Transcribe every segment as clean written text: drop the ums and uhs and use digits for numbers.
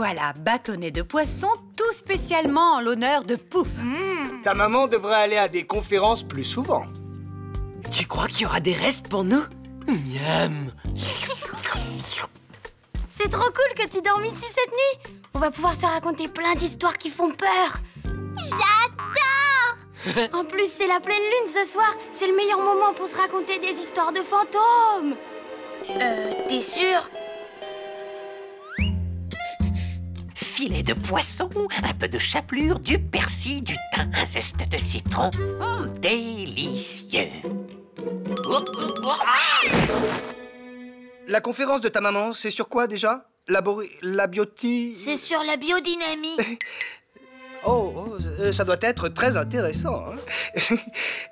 voilà, bâtonnets de poisson, tout spécialement en l'honneur de Pouf. Ta maman devrait aller à des conférences plus souvent. Tu crois qu'il y aura des restes pour nous? Miam. C'est trop cool que tu dormes ici cette nuit. On va pouvoir se raconter plein d'histoires qui font peur. J'adore. En plus, c'est la pleine lune ce soir. C'est le meilleur moment pour se raconter des histoires de fantômes. T'es sûr? Filet de poisson, un peu de chapelure, du persil, du thym, un zeste de citron. Délicieux. La conférence de ta maman, c'est sur quoi déjà? La biotie... C'est sur la biodynamie. Ça doit être très intéressant. Hein.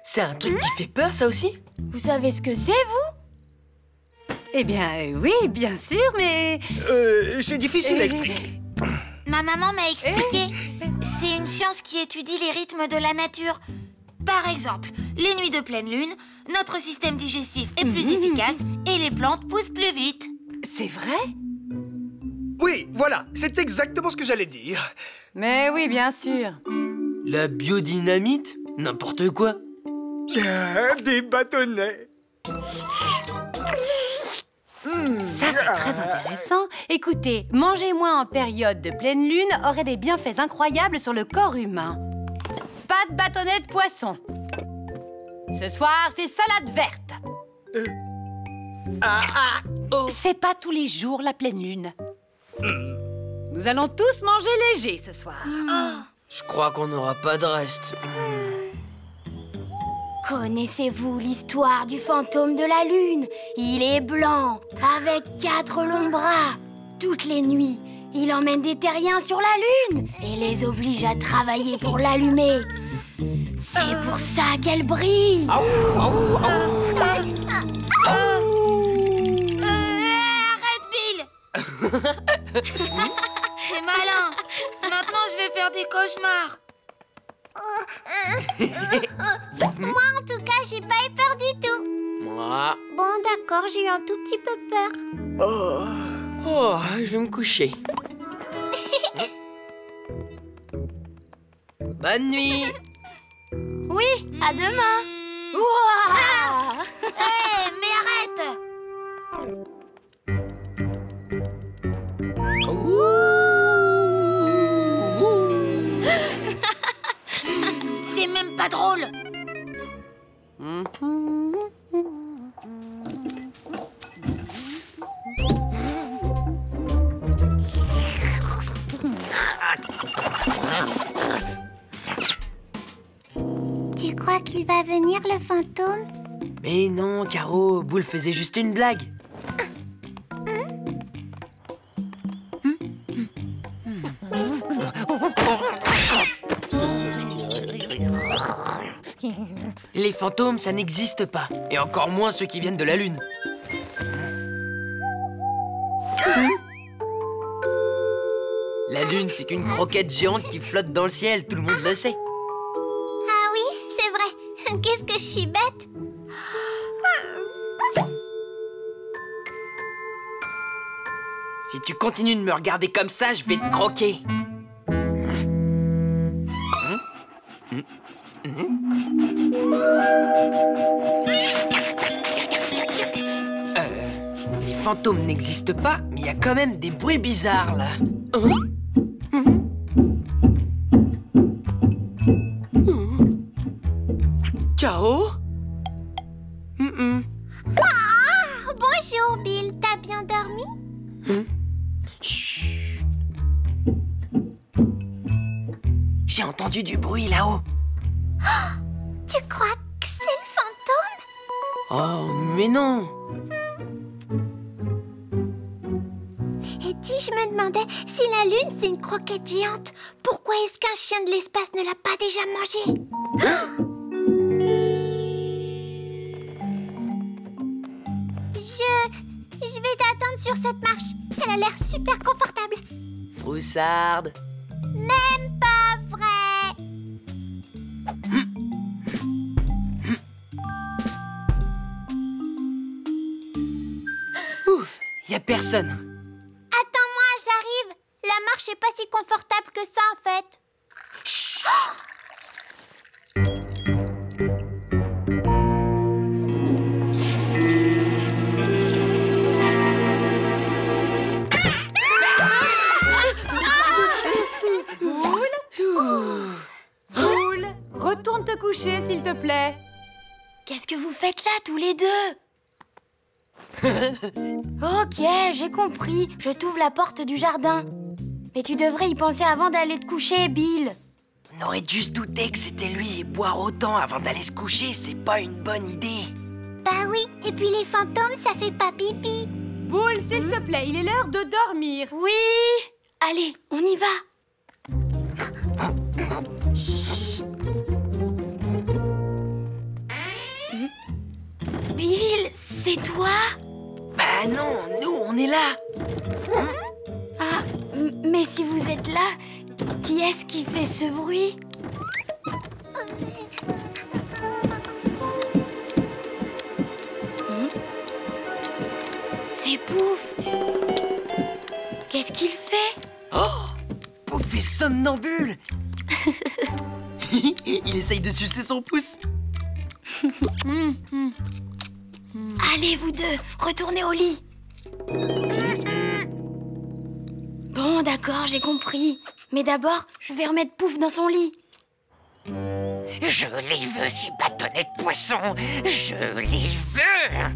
C'est un truc qui fait peur, ça aussi? Vous savez ce que c'est, vous? Eh bien, oui, bien sûr, mais... C'est difficile à expliquer. Ma maman m'a expliqué. C'est une science qui étudie les rythmes de la nature. Par exemple, les nuits de pleine lune, notre système digestif est plus efficace et les plantes poussent plus vite. C'est vrai? Oui, voilà, c'est exactement ce que j'allais dire. Mais oui, bien sûr. La biodynamite? N'importe quoi. Des bâtonnets. Ça, c'est très intéressant. Écoutez, manger moins en période de pleine lune aurait des bienfaits incroyables sur le corps humain. Pas de bâtonnets de poisson. Ce soir, c'est salade verte. C'est pas tous les jours la pleine lune. Nous allons tous manger léger ce soir. Je crois qu'on n'aura pas de reste. Connaissez-vous l'histoire du fantôme de la lune? Il est blanc, avec 4 longs bras. Toutes les nuits, il emmène des terriens sur la lune et les oblige à travailler pour l'allumer. C'est pour ça qu'elle brille. Arrête, Bill. C'est malin. Maintenant, je vais faire des cauchemars. Moi, en tout cas, j'ai pas eu peur du tout. Moi. Bon, d'accord, j'ai eu un tout petit peu peur. Oh, je vais me coucher. Bonne nuit. Oui, à demain. Ouah. Hé, mais arrête. C'est même pas drôle. Tu crois qu'il va venir, le fantôme? Mais non, Caro, Boule faisait juste une blague. Les fantômes, ça n'existe pas. Et encore moins ceux qui viennent de la Lune. La Lune, c'est qu'une croquette géante qui flotte dans le ciel, tout le monde le sait. Ah oui, c'est vrai. Qu'est-ce que je suis bête. Si tu continues de me regarder comme ça, je vais te croquer. Les fantômes n'existent pas, mais il y a quand même des bruits bizarres, là. Caro? Bonjour, Bill. T'as bien dormi? Chut. J'ai entendu du bruit là-haut. Tu crois que c'est le fantôme? Oh, mais non. Et dis, je me demandais, si la Lune, c'est une croquette géante, pourquoi est-ce qu'un chien de l'espace ne l'a pas déjà mangée? Je vais t'attendre sur cette marche. Elle a l'air super confortable. Froussarde. Même pas vrai. Ouf, y a personne. Attends-moi, j'arrive. La marche retourne te coucher, s'il te plaît. Qu'est-ce que vous faites là, tous les deux? Ok, j'ai compris. Je t'ouvre la porte du jardin. Mais tu devrais y penser avant d'aller te coucher, Bill. On aurait dû se douter que c'était lui et boire autant avant d'aller se coucher, c'est pas une bonne idée. Bah oui, et puis les fantômes, ça fait pas pipi. Boule, s'il te plaît, il est l'heure de dormir. Oui. Allez, on y va. Bill, c'est toi? Bah non, nous, on est là. Ah, mais si vous êtes là, qui est-ce qui fait ce bruit? C'est Pouf. Qu'est-ce qu'il fait? Oh, Pouf est somnambule. Il essaye de sucer son pouce. Allez, vous deux, retournez au lit. Bon, d'accord, j'ai compris. Mais d'abord, je vais remettre Pouf dans son lit. Je les veux, ces bâtonnets de poisson. Je les veux.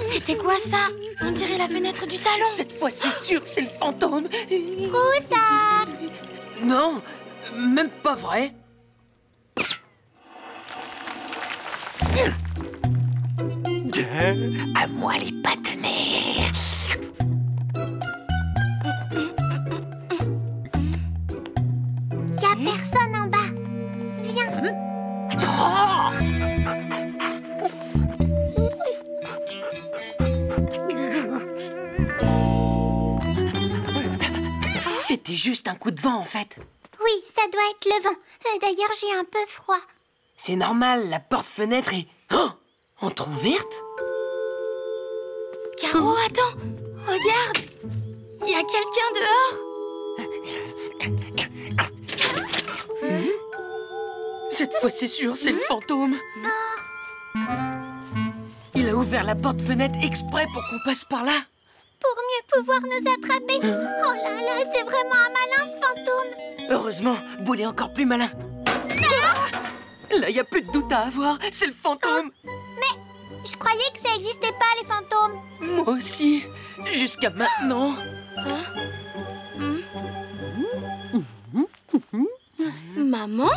C'était quoi ça? On dirait la fenêtre du salon. Cette fois, c'est sûr, c'est le fantôme. Où ça? Non, même pas vrai. À moi les bâtonnets. Y'a personne en bas. Viens. C'était juste un coup de vent, en fait. Oui, ça doit être le vent. D'ailleurs, j'ai un peu froid. C'est normal, la porte-fenêtre est... Oh, entrouverte. Caro, attends. Regarde. Il y a quelqu'un dehors. Cette fois, c'est sûr, c'est le fantôme. Il a ouvert la porte-fenêtre exprès pour qu'on passe par là. Pour mieux pouvoir nous attraper. Oh là là, c'est vraiment un malin, ce fantôme. Heureusement, Boule est encore plus malin. Là, il n'y a plus de doute à avoir, c'est le fantôme. Mais je croyais que ça n'existait pas, les fantômes. Moi aussi, jusqu'à maintenant. Maman?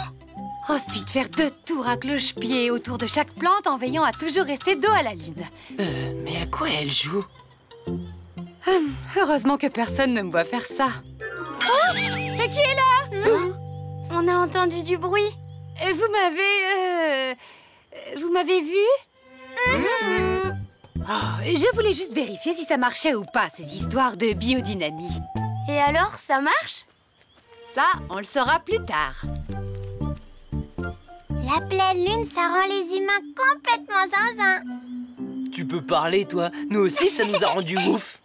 Ensuite, faire 2 tours à cloche-pied autour de chaque plante en veillant à toujours rester dos à la ligne. Mais à quoi elle joue? Heureusement que personne ne me voit faire ça. Oh! Et qui est là? On a entendu du bruit. Vous m'avez vu? Oh, je voulais juste vérifier si ça marchait ou pas, ces histoires de biodynamie. Et alors, ça marche? Ça, on le saura plus tard. La pleine lune, ça rend les humains complètement zinzin. Tu peux parler, toi. Nous aussi, ça nous a rendu ouf.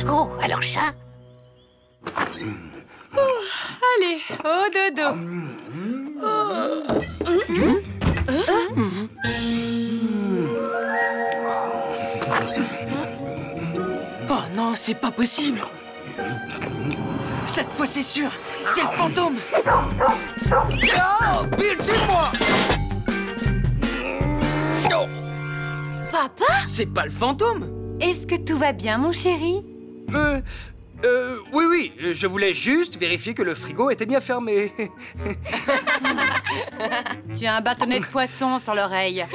Oh, alors ça? Allez, au dodo. Oh non, c'est pas possible. Cette fois, c'est sûr, c'est le fantôme. Oh, Bill, c'est moi. Papa? C'est pas le fantôme. Est-ce que tout va bien, mon chéri? Oui, je voulais juste vérifier que le frigo était bien fermé. Tu as un bâtonnet de poisson sur l'oreille.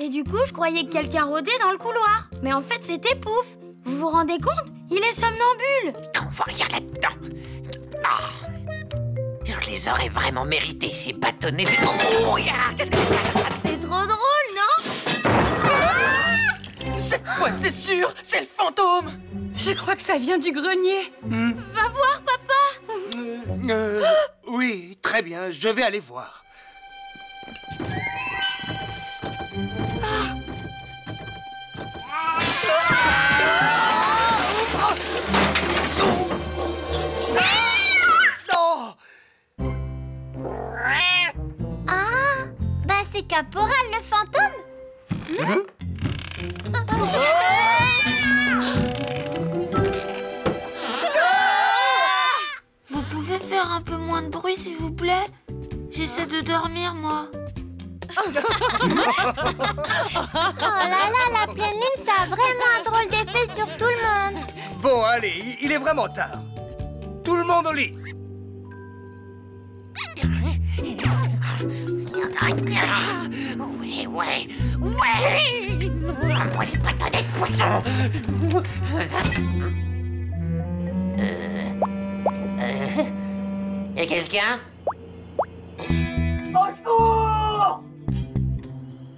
Et du coup, je croyais que quelqu'un rôdait dans le couloir. Mais en fait, c'était Pouf. Vous vous rendez compte? Il est somnambule. On voit rien là-dedans. Ah. Je les aurais vraiment mérités, ces bâtonnets de... Oh, regarde, qu'est-ce que... C'est trop drôle, non? Cette fois, c'est sûr, c'est le fantôme. Je crois que ça vient du grenier. Va voir, papa. Oui, très bien, je vais aller voir. Ah, bah c'est Caporal, le fantôme. Vous pouvez faire un peu moins de bruit, s'il vous plaît? J'essaie de dormir, moi. Oh là là, la pleine lune, ça a vraiment un drôle d'effet sur tout le monde. Bon, allez, il est vraiment tard. Tout le monde au lit. Ouais. Moi, les bâtonnets de poisson. Y'a quelqu'un? Au secours!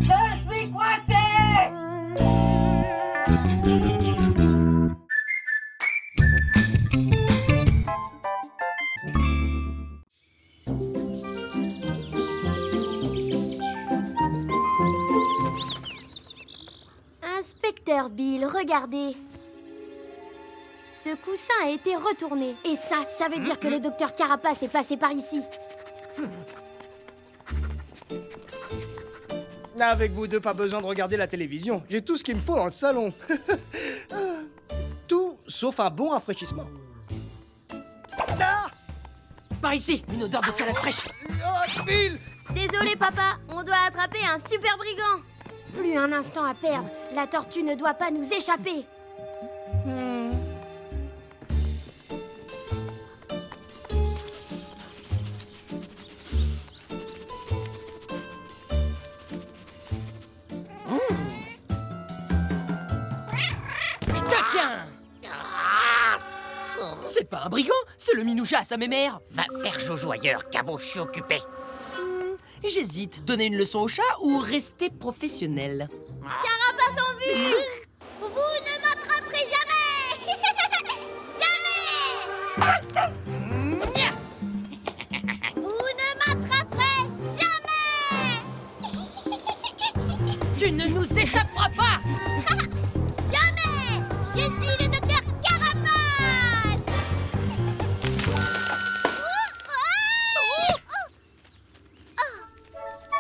Je suis coincé! Inspecteur Bill, regardez. Ce coussin a été retourné. Et ça veut dire que le docteur Carapace est passé par ici. Avec vous deux, pas besoin de regarder la télévision. J'ai tout ce qu'il me faut dans le salon. Tout sauf un bon rafraîchissement. Ah! Par ici, une odeur de salade fraîche. Oh, Bill! Désolé, papa, on doit attraper un super brigand. Plus un instant à perdre. La tortue ne doit pas nous échapper. Tiens! C'est pas un brigand, c'est le Minoucha à sa mémère. Va faire Jojo ailleurs, Cabot, je suis occupé. J'hésite, donner une leçon au chat ou rester professionnel. Carapace en vue! Vous ne m'attraperez jamais. Jamais. Vous ne m'attraperez jamais. Tu ne nous échapperas pas! Jamais. Je suis le docteur Carapace.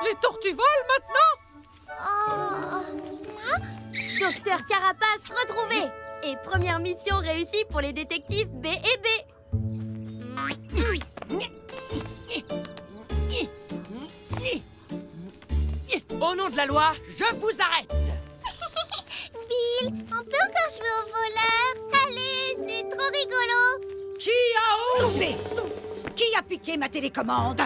Les tortues volent maintenant! Docteur Carapace retrouvé! Et première mission réussie pour les détectives B et B. Au nom de la loi, je vous arrête! Bill, on peut encore jouer au voleur? Allez, c'est trop rigolo. Qui a osé? Qui a piqué ma télécommande?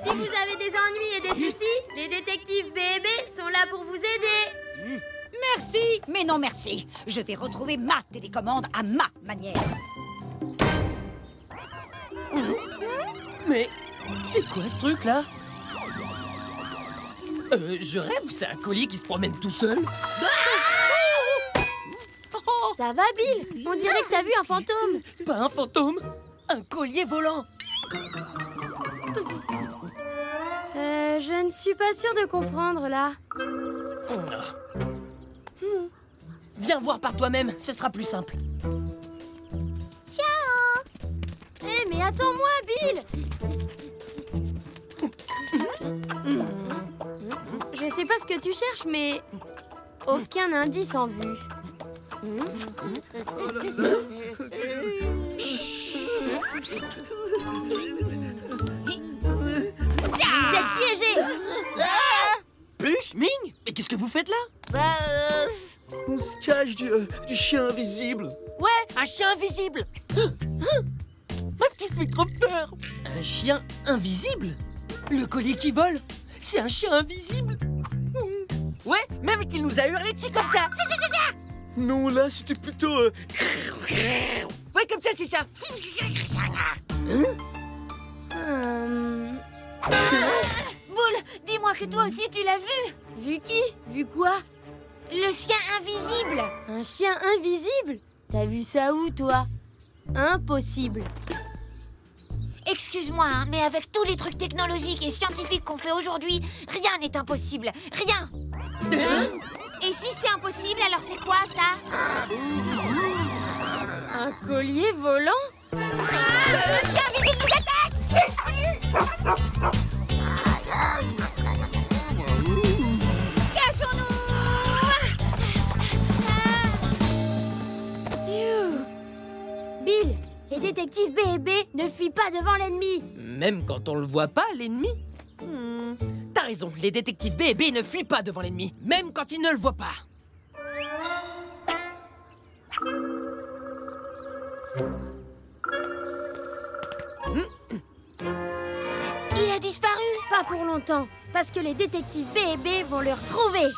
Si vous avez des ennuis et des soucis, les détectives B et B sont là pour vous aider. Merci, mais non merci. Je vais retrouver ma télécommande à ma manière. Mais c'est quoi ce truc-là? Je rêve ou c'est un colis qui se promène tout seul? Ça va, Bill? On dirait que t'as vu un fantôme. Pas un fantôme, un collier volant. Je ne suis pas sûre de comprendre, là. Viens voir par toi-même, ce sera plus simple. Ciao. Eh, mais attends-moi, Bill! Je sais pas ce que tu cherches, mais aucun indice en vue. Vous êtes piégés! Pluche, Ming? Mais qu'est-ce que vous faites là? On se cache du chien invisible. Ouais, un chien invisible. Qui fait trop peur. Un chien invisible? Le collier qui vole? C'est un chien invisible? Ouais, même qu'il nous a hurlé dessus comme ça. Non, là, c'était plutôt... Ouais, comme ça, c'est ça. Boule, dis-moi que toi aussi tu l'as vu. Vu qui? Vu quoi? Le chien invisible. Un chien invisible? T'as vu ça où, toi? Impossible. Excuse-moi, hein, mais avec tous les trucs technologiques et scientifiques qu'on fait aujourd'hui, rien n'est impossible. Rien. Et si c'est impossible, alors c'est quoi, ça? Un collier volant? Le chien invisible nous attaque! détective B&B ne fuit pas devant l'ennemi. Même quand on le voit pas, l'ennemi? T'as raison, les détectives B&B ne fuient pas devant l'ennemi, même quand ils ne le voient pas. Il a disparu. Pas pour longtemps, parce que les détectives B&B vont le retrouver.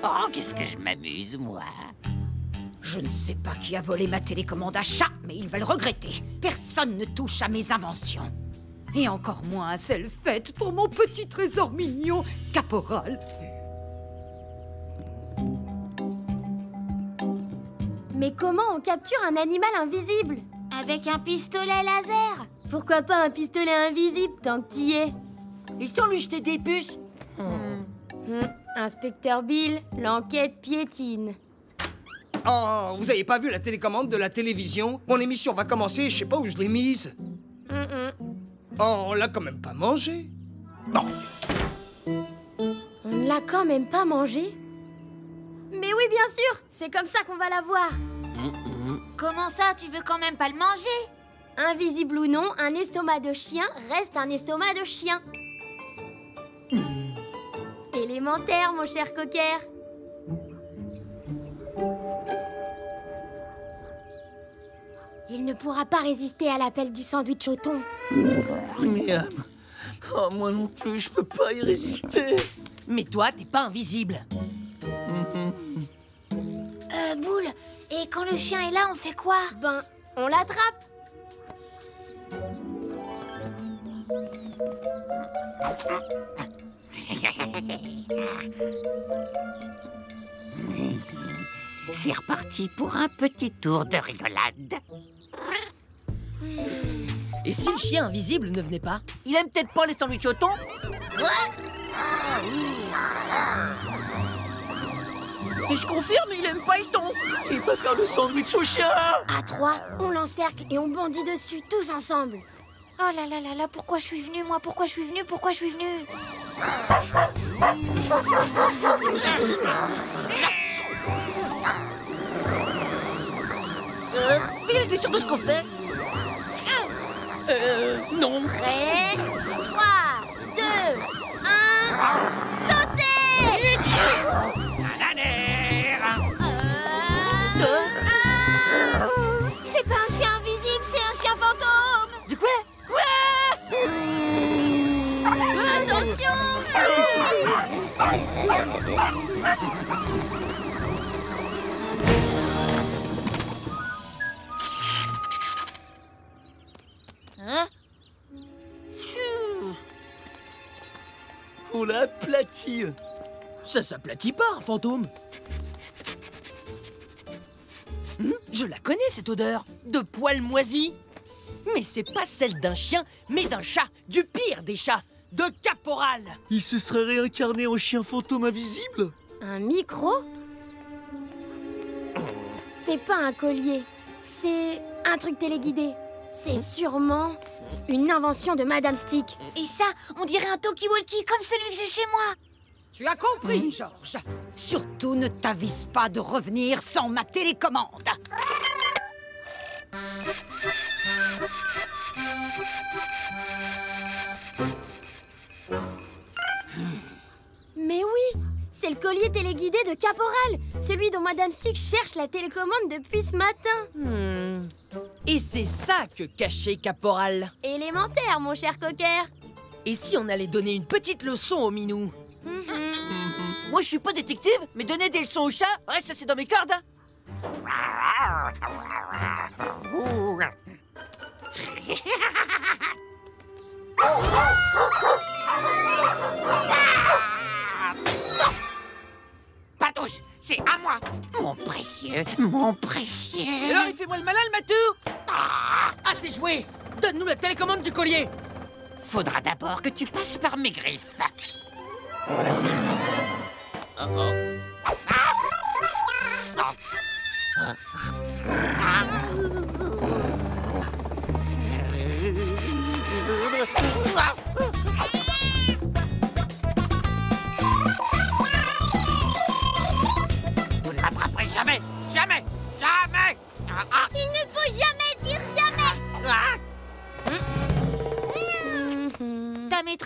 Oh, qu'est-ce que je m'amuse, moi. Je ne sais pas qui a volé ma télécommande à chat, mais il va le regretter. Personne ne touche à mes inventions. Et encore moins à celle faite pour mon petit trésor mignon, Caporal. Mais comment on capture un animal invisible? Avec un pistolet laser. Pourquoi pas un pistolet invisible tant que t'y es? Et si on lui jetait des puces? Inspecteur Bill, l'enquête piétine. Oh, vous avez pas vu la télécommande de la télévision? Mon émission va commencer, je sais pas où je l'ai mise. Oh, on l'a quand même pas mangée. Bon. On ne l'a quand même pas mangé? Mais oui, bien sûr, c'est comme ça qu'on va la voir. Comment ça, tu veux quand même pas le manger? Invisible ou non, un estomac de chien reste un estomac de chien. Élémentaire, mon cher cocker. Il ne pourra pas résister à l'appel du sandwich au thon. Miam. Oh, moi non plus, je peux pas y résister. Mais toi, t'es pas invisible. Boule, et quand le chien est là, on fait quoi? Ben, on l'attrape. C'est reparti pour un petit tour de rigolade. Et si le chien invisible ne venait pas? Il aime peut-être pas les sandwichs au thon? Et je confirme, il aime pas le thon. Il peut faire le sandwich au chien. À 3, on l'encercle et on bondit dessus tous ensemble. Oh là là là là, pourquoi je suis venue, moi? Pourquoi je suis venue? Pourquoi je suis venue? Bill, t'es sûr de ce qu'on fait? Non. Prêt? 3, 2, 1, sautez! C'est pas un chien invisible, c'est un chien fantôme! Du quoi? Hein? On l'a aplati. Ça s'aplatit pas, un fantôme. Je la connais, cette odeur de poils moisis. Mais c'est pas celle d'un chien, mais d'un chat, du pire des chats, de Caporal. Il se serait réincarné en chien fantôme invisible. Un micro? C'est pas un collier, c'est un truc téléguidé. C'est sûrement une invention de Madame Stick. Et ça, on dirait un talkie-walkie comme celui que j'ai chez moi. Tu as compris, Georges. Surtout ne t'avise pas de revenir sans ma télécommande. Mais oui, c'est le collier téléguidé de Caporal, celui dont Madame Stick cherche la télécommande depuis ce matin. Et c'est ça que cachait Caporal. Élémentaire, mon cher cocker. Et si on allait donner une petite leçon au minou? Moi, je suis pas détective, mais donner des leçons au chat, reste c'est dans mes cordes. Patouche, c'est à moi. Mon précieux, mon précieux. Alors, il fait moi le malin, le matou. Ah, c'est joué. Donne-nous la télécommande du collier. Faudra d'abord que tu passes par mes griffes.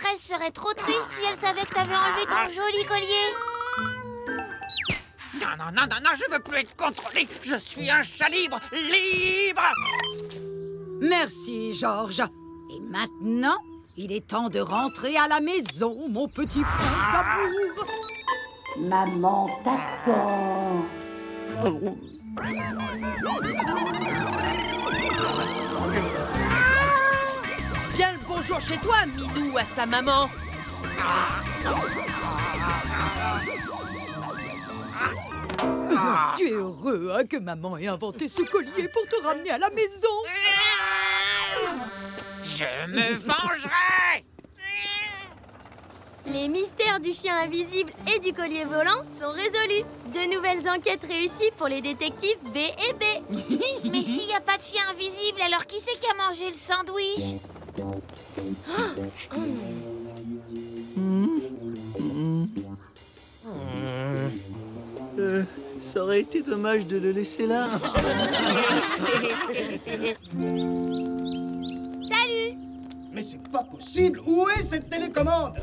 maîtresse serait trop triste si elle savait que t'avais enlevé ton joli collier. Non, non, non, non, non, je veux plus être contrôlé. Je suis un chat libre, libre. Merci, Georges. Et maintenant, il est temps de rentrer à la maison, mon petit prince d'amour. Maman t'attend. Bien le bonjour chez toi, Minou, à sa maman. Tu es heureux hein, que maman ait inventé ce collier pour te ramener à la maison. Je me vengerai. Les mystères du chien invisible et du collier volant sont résolus. De nouvelles enquêtes réussies pour les détectives B et B. Mais s'il n'y a pas de chien invisible, alors qui c'est qui a mangé le sandwich? Ça aurait été dommage de le laisser là. Salut! Mais c'est pas possible. Où est cette télécommande?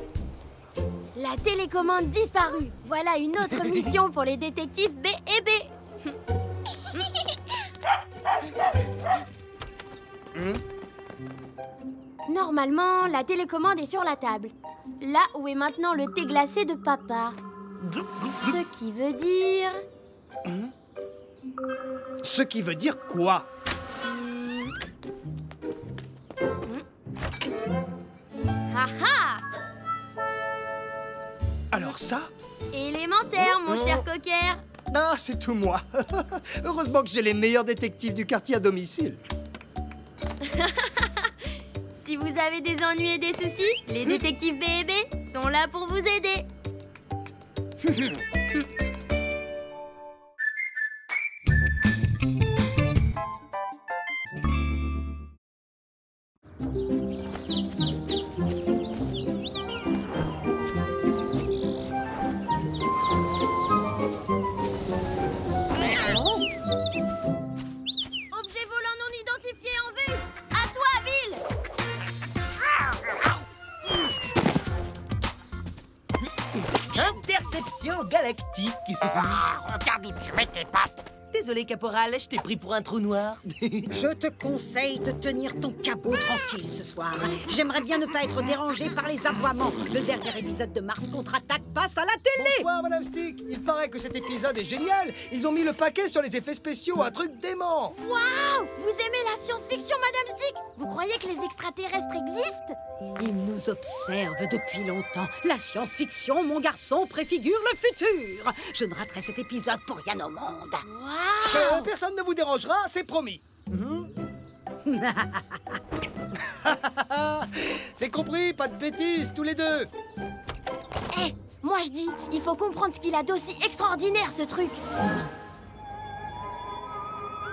La télécommande disparue. Voilà une autre mission pour les détectives B et B. Normalement, la télécommande est sur la table. Là où est maintenant le thé glacé de papa. Ce qui veut dire... Ce qui veut dire quoi? Ah ah! Alors ça? Élémentaire, mon cher cocker. Ah, c'est tout moi. Heureusement que j'ai les meilleurs détectives du quartier à domicile. Si vous avez des ennuis et des soucis, les détectives B et B sont là pour vous aider. Objet volant non identifié en vue. À toi, Bill. Interception galactique. Regarde où tu mets tes pattes. Désolé, caporal, je t'ai pris pour un trou noir. Je te conseille de tenir ton cabot tranquille ce soir. J'aimerais bien ne pas être dérangé par les aboiements. Le dernier épisode de Mars contre-attaque passe à la télé. Bonsoir, Madame Stick. Il paraît que cet épisode est génial. Ils ont mis le paquet sur les effets spéciaux, un truc dément. Waouh! Vous aimez la science-fiction, Madame Stick? Vous croyez que les extraterrestres existent? Ils nous observent depuis longtemps. La science-fiction, mon garçon, préfigure le futur. Je ne raterai cet épisode pour rien au monde. Waouh! Personne ne vous dérangera, c'est promis. C'est compris, pas de bêtises, tous les deux. Eh, moi je dis, il faut comprendre ce qu'il a d'aussi extraordinaire, ce truc.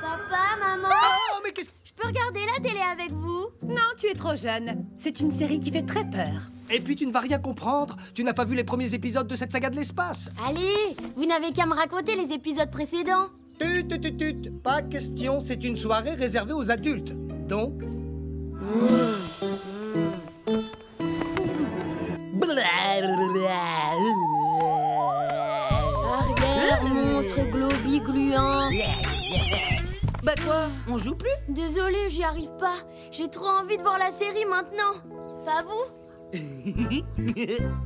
Papa, maman, Oh, mais qu'est-ce... je peux regarder la télé avec vous? Non, tu es trop jeune. C'est une série qui fait très peur. Et puis tu ne vas rien comprendre. Tu n'as pas vu les premiers épisodes de cette saga de l'espace. Allez, vous n'avez qu'à me raconter les épisodes précédents. Tut. Pas question, c'est une soirée réservée aux adultes. Donc... Arrière, monstre globi-gluant. Bah quoi, on joue plus? Désolée, j'y arrive pas. J'ai trop envie de voir la série maintenant. Pas vous?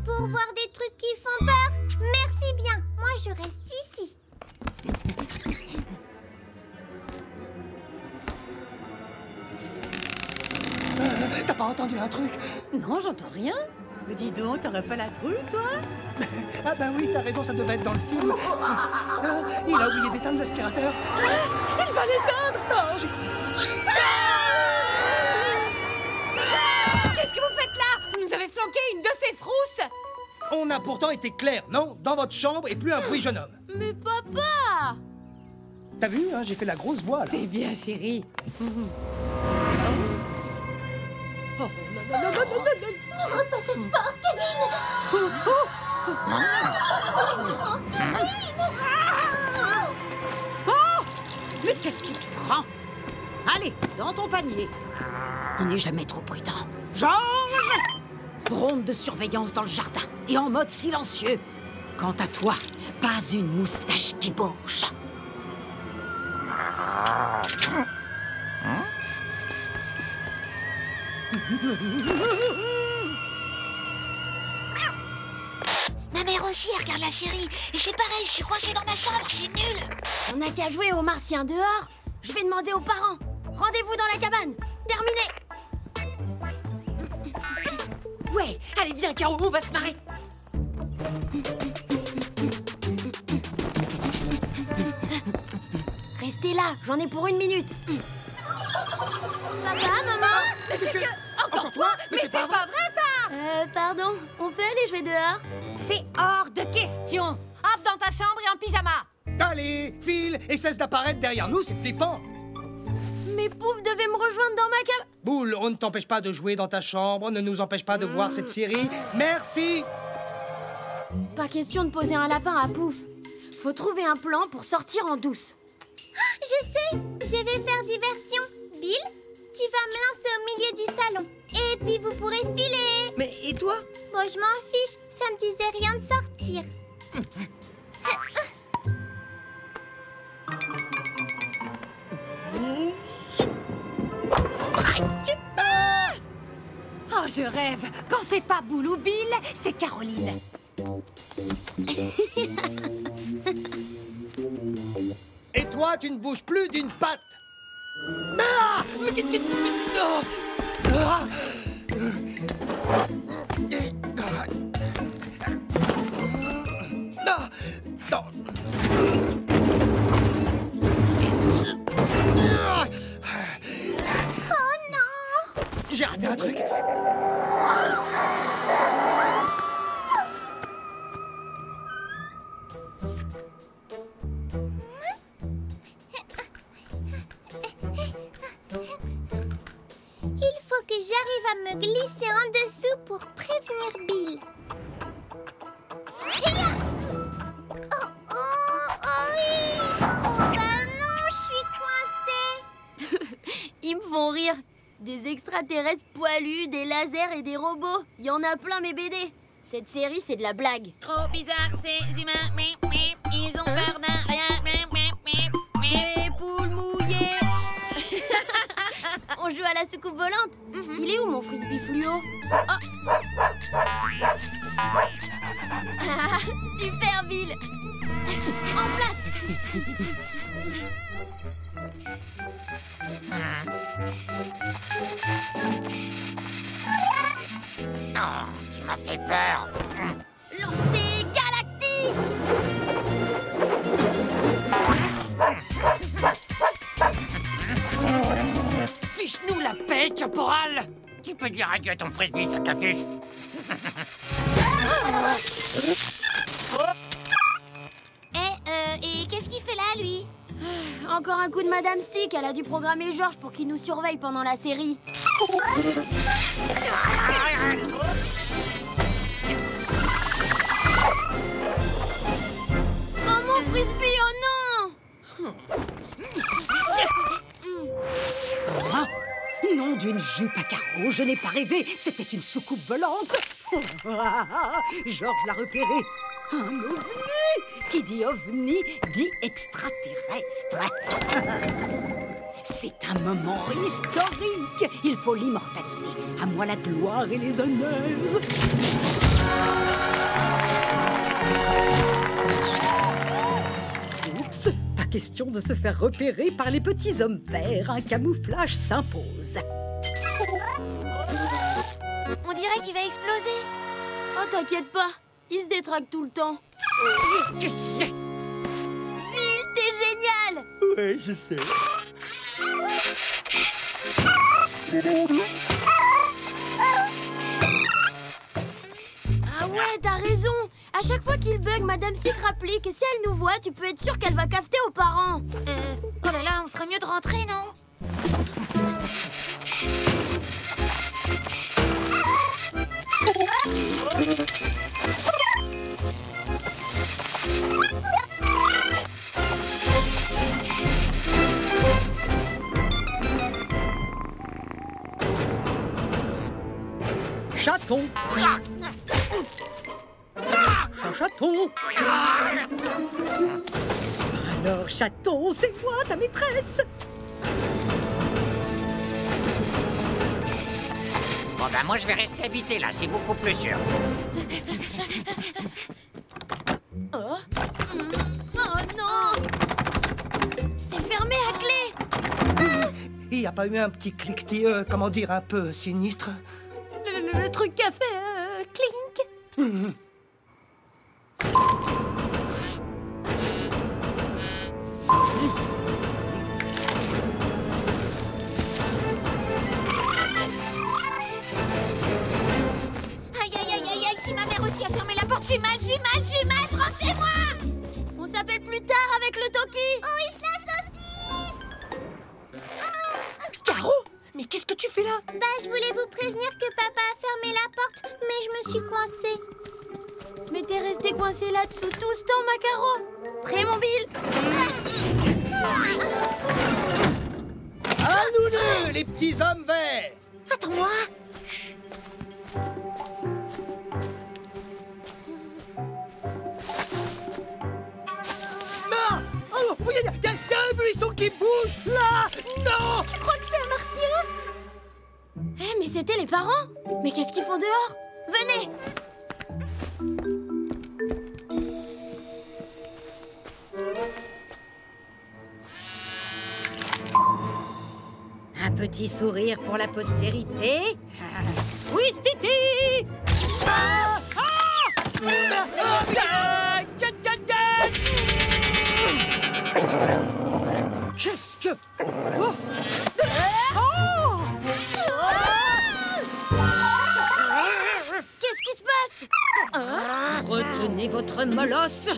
Pour voir des trucs qui font peur? Merci bien. Moi, je reste ici. T'as pas entendu un truc? Non, j'entends rien. Mais dis donc, t'aurais pas la trouille, toi? Ah bah oui, t'as raison, ça devait être dans le film. Ah, il a oublié d'éteindre l'aspirateur. Il va l'éteindre! Non, j'ai cru. Qu'est-ce que vous faites là? Vous nous avez flanqué une de ces frousses! On a pourtant été clair, non? Dans votre chambre et plus un bruit jeune homme. Mais papa! T'as vu, hein, j'ai fait la grosse voix, là. C'est bien, chérie. N'ouvre pas cette porte, Kevin! Mais qu'est-ce qui te prend? Allez, dans ton panier. On n'est jamais trop prudent. Georges! ronde de surveillance dans le jardin et en mode silencieux. Quant à toi, pas une moustache qui bouge. Ma mère aussi regarde la série. Et c'est pareil, je suis coincée dans ma chambre, c'est nul. On n'a qu'à jouer aux martiens dehors. Je vais demander aux parents. Rendez-vous dans la cabane. Terminé. Ouais, allez viens Caro, on va se marrer. Restez là, j'en ai pour 1 minute. Papa, maman. Encore toi? Mais c'est pas vrai ça. Pardon, on peut aller jouer dehors? C'est hors de question. Hop dans ta chambre et en pyjama. Allez, file et cesse d'apparaître derrière nous, c'est flippant. Mais Pouf devait me rejoindre dans ma cabane. Boule, on ne t'empêche pas de jouer dans ta chambre, ne nous empêche pas de voir cette série. Merci. Pas question de poser un lapin à Pouf. Faut trouver un plan pour sortir en douce. Je sais, je vais faire diversion. Bill, tu vas me lancer au milieu du salon. Et puis vous pourrez filer. Mais et toi? Moi, je m'en fiche. Ça me disait rien de sortir. Oh, je rêve. Quand c'est pas Boule ou Bill, c'est Caroline. Et toi, tu ne bouges plus d'une patte. Ah! Mais Ah! Non. Oh non! J'ai raté un truc. Il faut que j'arrive à me glisser en dessous pour prévenir Bill. Hiya! Oh, oh, oh, oui! Oh, bah non, je suis coincée. Ils me font rire. Des extraterrestres poilus, des lasers et des robots. Il y en a plein mes BD. Cette série, c'est de la blague. Trop bizarre, ces humains. Ils ont peur d'un rien. Des poules mouillées. On joue à la soucoupe volante. Il est où mon frisbee fluo? Ah, super Bill. En place. Non, tu m'as fait peur. Lancez Galactique. Fiche-nous la paix, caporal. Tu peux dire adieu à ton frisbee, ça cactus. Et qu'est-ce qu'il fait là, lui? Encore un coup de Madame Stick. Elle a dû programmer Georges pour qu'il nous surveille pendant la série. Oh mon frisbee, oh non! Hein? Nom d'une jupe à carreaux, je n'ai pas rêvé. C'était une soucoupe volante. Georges l'a repéré. Un ovni. Qui dit ovni dit extraterrestre. C'est un moment historique. Il faut l'immortaliser. À moi la gloire et les honneurs. Oups, pas question de se faire repérer par les petits hommes verts. Un camouflage s'impose. On dirait qu'il va exploser. Oh, t'inquiète pas. Il se détraque tout le temps. Bill, t'es génial! Ouais, je sais. Ah ouais, t'as raison. À chaque fois qu'il bug, Madame Stick rapplique. Et si elle nous voit, tu peux être sûr qu'elle va cafeter aux parents. Oh là là, on ferait mieux de rentrer, non? Chaton. Chaton. Alors, chaton, c'est moi, ta maîtresse. Bon ben moi je vais rester habité là, c'est beaucoup plus sûr. Oh non! C'est fermé à clé! Il n'y a pas eu un petit cliquetis, comment dire, un peu sinistre? Le truc qui a fait clink! Aïe, aïe, aïe, aïe, aïe, si ma mère aussi a fermé la porte, j'ai mal, je rentre chez moi! On s'appelle plus tard avec le Toki! Oh, il se la saucisse! Caro, mais qu'est-ce que tu fais là? Bah, je voulais vous prévenir que papa a fermé la porte, mais je me suis coincée. Mais t'es resté coincé là-dessous tout ce temps, Macaro! Prêt, mon Bill? À nous deux, les petits hommes verts! Attends-moi! Non! Oh, il y a un buisson qui bouge! Là! Non! Tu crois que c'est un martien? Eh, mais c'était les parents! Mais qu'est-ce qu'ils font dehors? Venez! Un petit sourire pour la postérité. Oui, Titi! Qu'est-ce que... Qu'est-ce qui se passe? Retenez votre molosse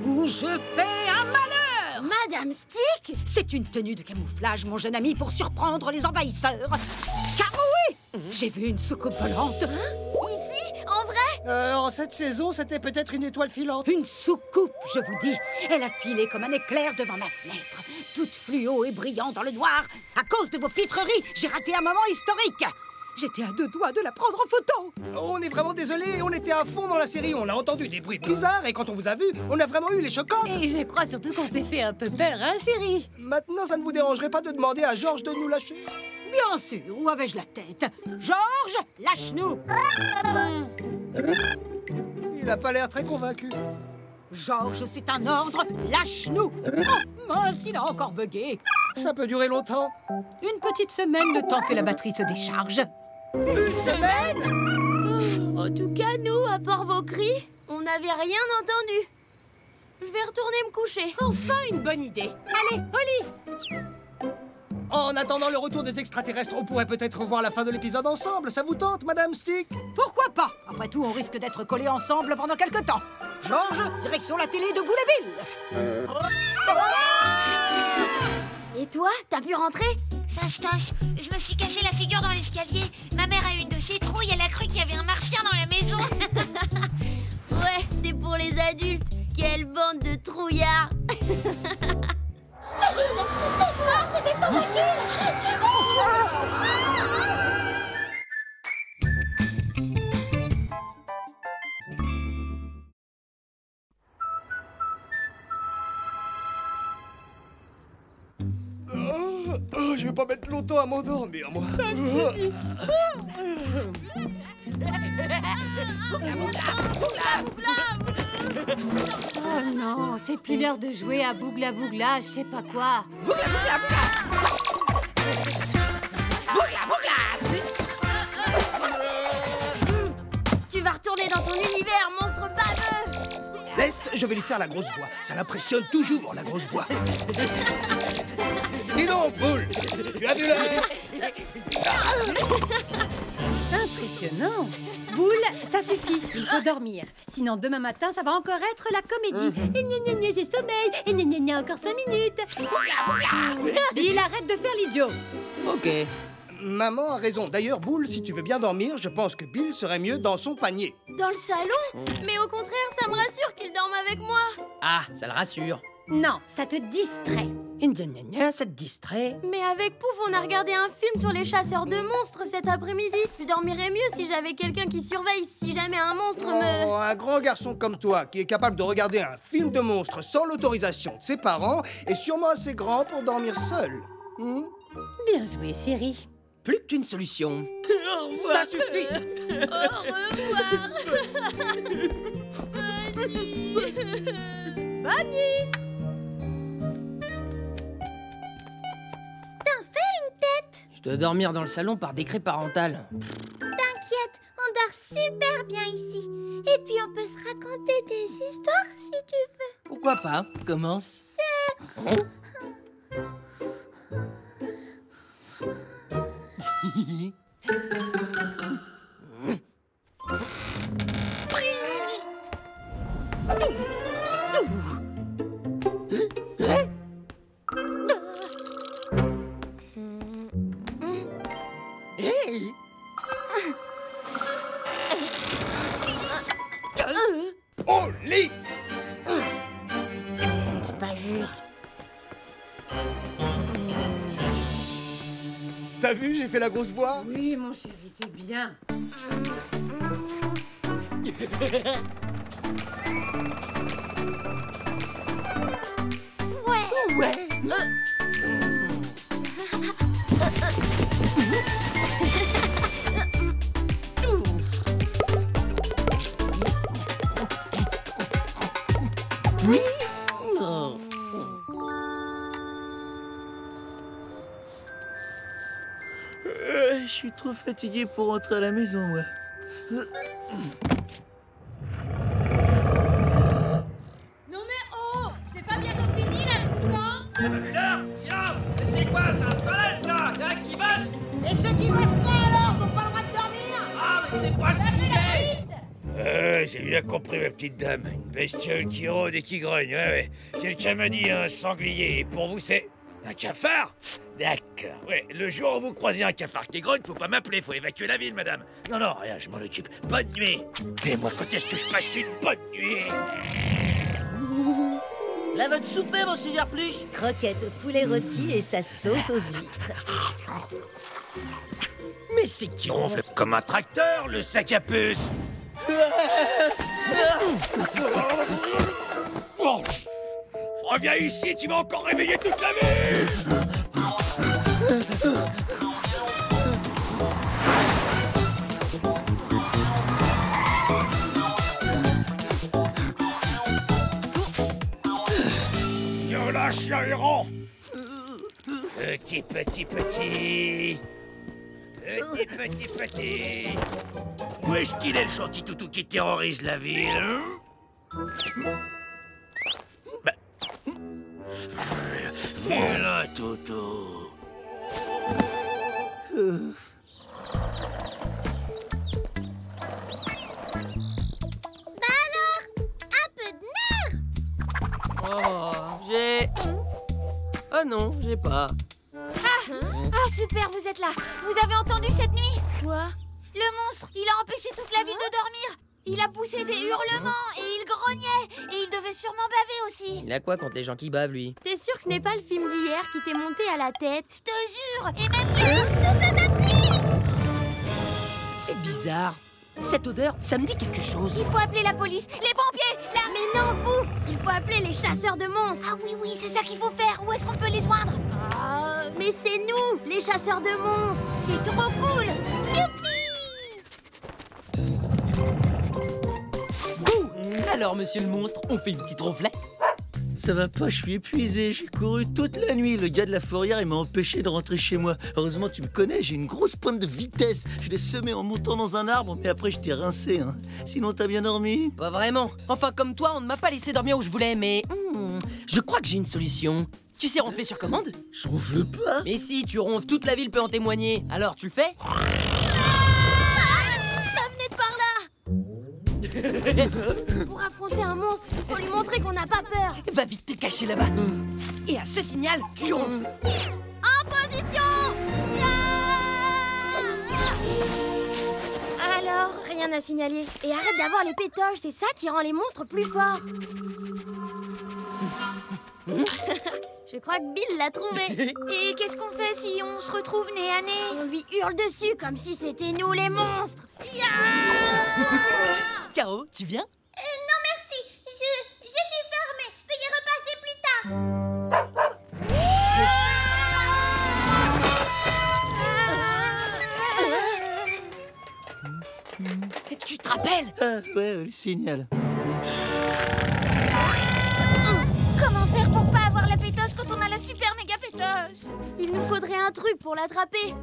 ou je fais un malheur! Madame Stick? C'est une tenue de camouflage, mon jeune ami, pour surprendre les envahisseurs. Car oui, j'ai vu une soucoupe volante. Ici? En vrai? En cette saison, c'était peut-être une étoile filante. Une soucoupe, je vous dis. Elle a filé comme un éclair devant ma fenêtre. Toute fluo et brillant dans le noir. À cause de vos pitreries, j'ai raté un moment historique. J'étais à 2 doigts de la prendre en photo. On est vraiment désolé, on était à fond dans la série, on a entendu des bruits bizarres et quand on vous a vu, on a vraiment eu les chocottes. Et je crois surtout qu'on s'est fait un peu peur, hein, chérie? Maintenant, ça ne vous dérangerait pas de demander à Georges de nous lâcher? Bien sûr, où avais-je la tête? Georges, lâche-nous. Il n'a pas l'air très convaincu. Georges, c'est un ordre, lâche-nous. Oh, mince, il a encore bugué. Ça peut durer longtemps. Une petite semaine, le temps que la batterie se décharge. Une semaine? En tout cas, nous, à part vos cris, on n'avait rien entendu. Je vais retourner me coucher. Enfin, une bonne idée. Allez, au lit. En attendant le retour des extraterrestres, on pourrait peut-être revoir la fin de l'épisode ensemble. Ça vous tente, Madame Stick? Pourquoi pas? Après tout, on risque d'être collés ensemble pendant quelque temps. Georges, direction la télé de Boule et Bill. Et toi, t'as pu rentrer? Fastoche, je me suis caché la figure dans l'escalier. Ma mère a eu une de ses trouilles, elle a cru qu'il y avait un martien dans la maison. Ouais, c'est pour les adultes. Quelle bande de trouillards. C'était ton recul! Je vais pas mettre longtemps à m'endormir, moi. Oh non, c'est plus l'heure de jouer à Bougla Bougla, je sais pas quoi. Tu vas retourner dans ton univers, monstre baveux. Laisse, je vais lui faire la grosse voix. Ça l'impressionne toujours, la grosse voix. Dis donc, Boule, tu as vu l'heure? Impressionnant. Boule, ça suffit, il faut dormir. Sinon, demain matin, ça va encore être la comédie. Et gna gna gna, j'ai sommeil. Et gna gna gna, encore 5 minutes. Bill, arrête de faire l'idiot. Ok. Maman a raison. D'ailleurs, Boule, si tu veux bien dormir, je pense que Bill serait mieux dans son panier. Dans le salon? Mais au contraire, ça me rassure qu'il dorme avec moi. Ah, ça le rassure. Non, ça te distrait. Et gna gna gna, ça te distrait. Mais avec Pouf, on a regardé un film sur les chasseurs de monstres cet après-midi. Je dormirais mieux si j'avais quelqu'un qui surveille si jamais un monstre me... Oh, un grand garçon comme toi, qui est capable de regarder un film de monstres sans l'autorisation de ses parents, est sûrement assez grand pour dormir seul. Bien joué, chérie. Plus qu'une solution. Ça suffit. Au revoir. Bonne nuit. Bonne nuit. T'en fais une tête. Je dois dormir dans le salon par décret parental. T'inquiète, on dort super bien ici. Et puis on peut se raconter des histoires si tu veux. Pourquoi pas? Commence. Hey! Au lit. C'est pas juste. T'as vu, j'ai fait la grosse voix. Oui, mon chéri, c'est bien. Ouais! Oui! Oh. Je suis trop fatigué pour rentrer à la maison, moi. Non mais oh, c'est pas bientôt fini l'assistant? Là, silence! Mais c'est quoi, c'est un scandale, ça? Y'a un qui bosse? Et ceux qui bossent pas alors, ils ont pas le droit de dormir. Ah, mais c'est pas le sujet! J'ai bien compris, ma petite dame. Une bestiole qui rôde et qui grogne, ouais. Quelqu'un m'a dit un sanglier, et pour vous, c'est un cafard? D'accord, ouais. Le jour où vous croisez un cafard qui grogne, faut pas m'appeler, faut évacuer la ville, madame. Non, non, rien, je m'en occupe. Bonne nuit! Et moi, quand est-ce que je passe une bonne nuit? Là, votre souper, mon sugar pluche. Croquette au poulet rôti et sa sauce aux huîtres. Mais c'est qui Ronfle comme un tracteur, le sac à puce! Oh. Reviens ici, tu m'as encore réveillé toute la nuit! Yo là, chien errant! Petit. Où est-ce qu'il est le gentil toutou qui terrorise la ville, hein? Bah. Viens là, toutou. Bah alors, un peu de nerfs. Oh, j'ai... Ah non, j'ai pas. Ah super, vous êtes là. Vous avez entendu cette nuit? Quoi? Le monstre, il a empêché toute la ville de dormir. Il a poussé des hurlements et il grognait. Et il devait sûrement baver aussi. Il a quoi contre les gens qui bavent, lui? T'es sûr que ce n'est pas le film d'hier qui t'est monté à la tête? Je te jure. Et même toute la batterie. C'est bizarre. Cette odeur, ça me dit quelque chose. Il faut appeler la police, les pompiers, la... Mais non, Pouf! Il faut appeler les chasseurs de monstres. Ah oui, c'est ça qu'il faut faire. Où est-ce qu'on peut les joindre? Ah, mais c'est nous, les chasseurs de monstres. C'est trop cool. Youpi! Alors, monsieur le monstre, on fait une petite ronflette? Ça va pas, je suis épuisé, j'ai couru toute la nuit. Le gars de la fourrière, il m'a empêché de rentrer chez moi. Heureusement, tu me connais, j'ai une grosse pointe de vitesse. Je l'ai semé en montant dans un arbre, mais après, je t'ai rincé. Hein. Sinon, t'as bien dormi? Pas vraiment. Enfin, comme toi, on ne m'a pas laissé dormir où je voulais, mais... je crois que j'ai une solution. Tu sais ronfler sur commande? Je ronfle pas. Mais si, tu ronfles, toute la ville peut en témoigner. Alors, tu le fais? Ça venait de par là. Pour affronter un monstre, il faut lui montrer qu'on n'a pas peur. Va vite te cacher là-bas. Et à ce signal, tu ronfles. En position. Alors? Rien à signaler. Et arrête d'avoir les pétoches, c'est ça qui rend les monstres plus forts. Je crois que Bill l'a trouvé. Et qu'est-ce qu'on fait si on se retrouve nez à nez? On lui hurle dessus comme si c'était nous les monstres. Caro, tu viens? Non merci, je suis fermée. Veuillez repasser plus tard. Tu te rappelles? Ah, ouais, le signal. Comment faire pour pas avoir la pétoche quand on a la super méga pétoche? Il nous faudrait un truc pour l'attraper.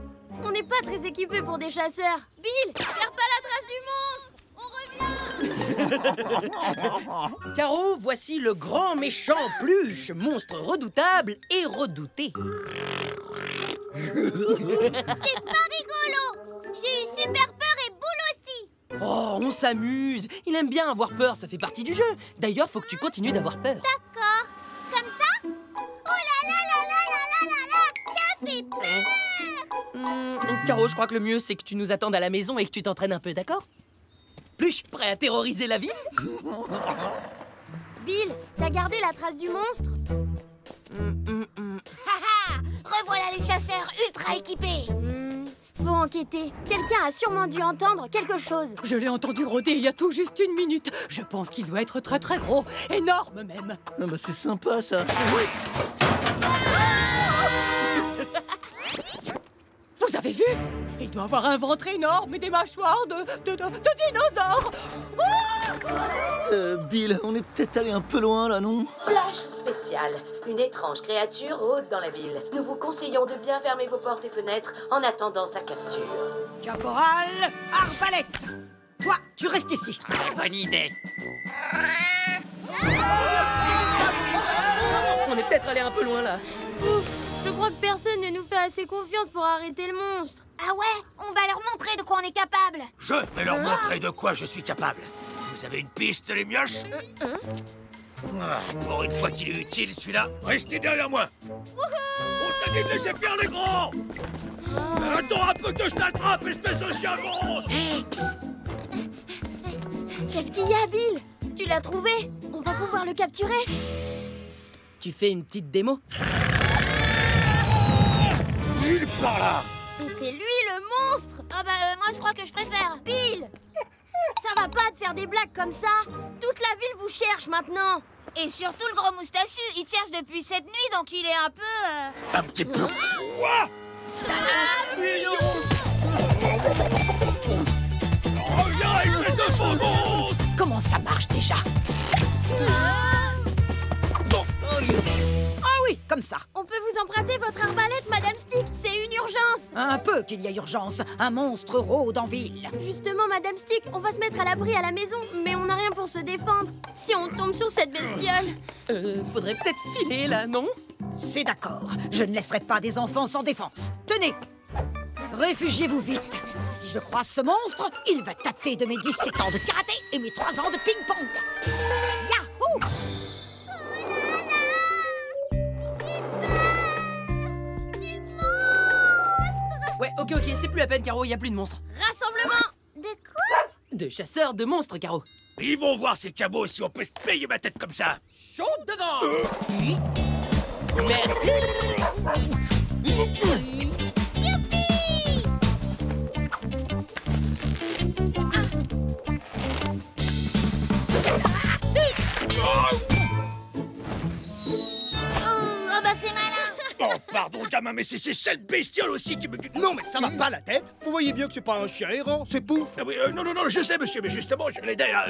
On n'est pas très équipés pour des chasseurs. Bill, perds pas la trace du monstre. On revient. Caro, voici le grand méchant Pluche, monstre redoutable et redouté. C'est pas rigolo. J'ai eu super peur et Boule aussi. Oh, on s'amuse. Il aime bien avoir peur, ça fait partie du jeu. D'ailleurs, faut que tu continues d'avoir peur. D'accord. Comme ça? Oh là là là là là là là là. Ça fait peur. Caro, je crois que le mieux, c'est que tu nous attendes à la maison et que tu t'entraînes un peu, d'accord? Pluche, prêt à terroriser la ville? Bill, t'as gardé la trace du monstre? Haha. Revoilà les chasseurs ultra équipés. Faut enquêter. Quelqu'un a sûrement dû entendre quelque chose. Je l'ai entendu rôder il y a tout juste une minute. Je pense qu'il doit être très très gros, énorme même. Ah bah c'est sympa ça. Vous avez vu? Il doit avoir un ventre énorme et des mâchoires de dinosaures. Bill, on est peut-être allé un peu loin là, non? Flash spécial. Une étrange créature rôde dans la ville. Nous vous conseillons de bien fermer vos portes et fenêtres en attendant sa capture. Caporal, arbalète. Toi, tu restes ici. Bonne idée. On est peut-être allé un peu loin là. Ouf, je crois que personne ne nous fait assez confiance pour arrêter le monstre. Ah ouais? On va leur montrer de quoi on est capable. Je vais leur montrer de quoi je suis capable. Vous avez une piste, les mioches? Pour une fois qu'il est utile, celui-là, restez derrière moi. On t'a dit de laisser faire les grands. Attends un peu que je t'attrape, espèce de chien monstre. Qu'est-ce qu'il y a, Bill? Tu l'as trouvé? On va pouvoir le capturer? Tu fais une petite démo? Il part là. C'était lui le monstre! Ah bah moi je crois que je préfère. Bill! Ça va pas de faire des blagues comme ça! Toute la ville vous cherche maintenant! Et surtout le gros moustachu, il te cherche depuis cette nuit, donc il est un peu... Un petit peu. Quoi? Reviens, espèce de faux monstre! Comment ça marche déjà? Ah oui, comme ça. On peut vous emprunter votre arbalète, Madame Stick? C'est une urgence! Un peu qu'il y a urgence. Un monstre rôde en ville. Justement, Madame Stick, on va se mettre à l'abri à la maison, mais on n'a rien pour se défendre. Si on tombe sur cette bestiole... Faudrait peut-être filer là, non? C'est d'accord. Je ne laisserai pas des enfants sans défense. Tenez. Réfugiez-vous vite. Si je croise ce monstre, il va tâter de mes 17 ans de karaté et mes 3 ans de ping-pong. Yahoo! Ouais, ok, c'est plus la peine, Caro, y a plus de monstres. Rassemblement! De quoi? De chasseurs de monstres, Caro. Ils vont voir ces cabots si on peut se payer ma tête comme ça. Chaud dedans! Merci! Oh bah c'est malin. Oh, pardon, gamin, mais c'est cette bestiole aussi qui me... Non, mais ça va pas la tête. Vous voyez bien que c'est pas un chien errant, c'est Pouf. Ah oui, non, je sais, monsieur, mais justement, je l'aidais à...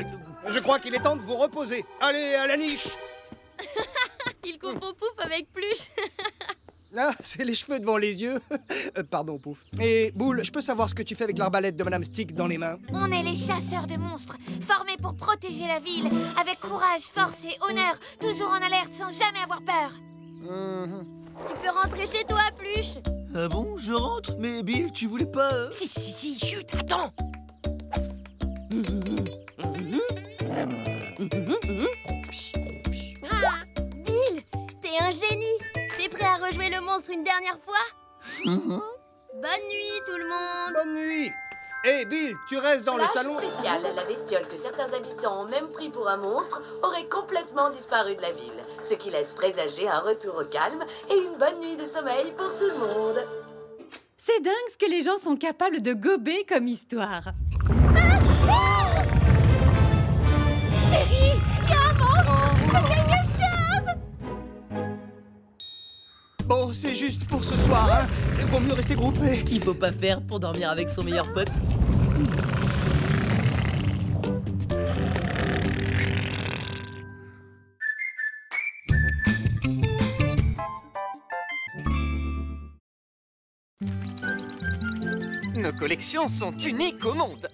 Je crois qu'il est temps de vous reposer. Allez, à la niche. Il confond Pouf avec Pluche. Là, c'est les cheveux devant les yeux. Pardon, Pouf. Et Boule, je peux savoir ce que tu fais avec l'arbalète de Madame Stick dans les mains? On est les chasseurs de monstres, formés pour protéger la ville, avec courage, force et honneur, toujours en alerte sans jamais avoir peur. Tu peux rentrer chez toi, Pluche. Ah bon, je rentre? Mais Bill, tu voulais pas... Si, chut, attends. Bill, t'es un génie. T'es prêt à rejouer le monstre une dernière fois? Bonne nuit, tout le monde. Bonne nuit. Hé, Bill, tu restes dans le Flash salon. spécial, la bestiole que certains habitants ont même pris pour un monstre aurait complètement disparu de la ville, ce qui laisse présager un retour au calme et une bonne nuit de sommeil pour tout le monde. C'est dingue ce que les gens sont capables de gober comme histoire. Chérie, il y a un monstre, quelque chose. Bon, c'est juste pour ce soir, hein. Il vaut mieux rester groupé. Ce qu'il faut pas faire pour dormir avec son meilleur pote. Nos collections sont uniques au monde.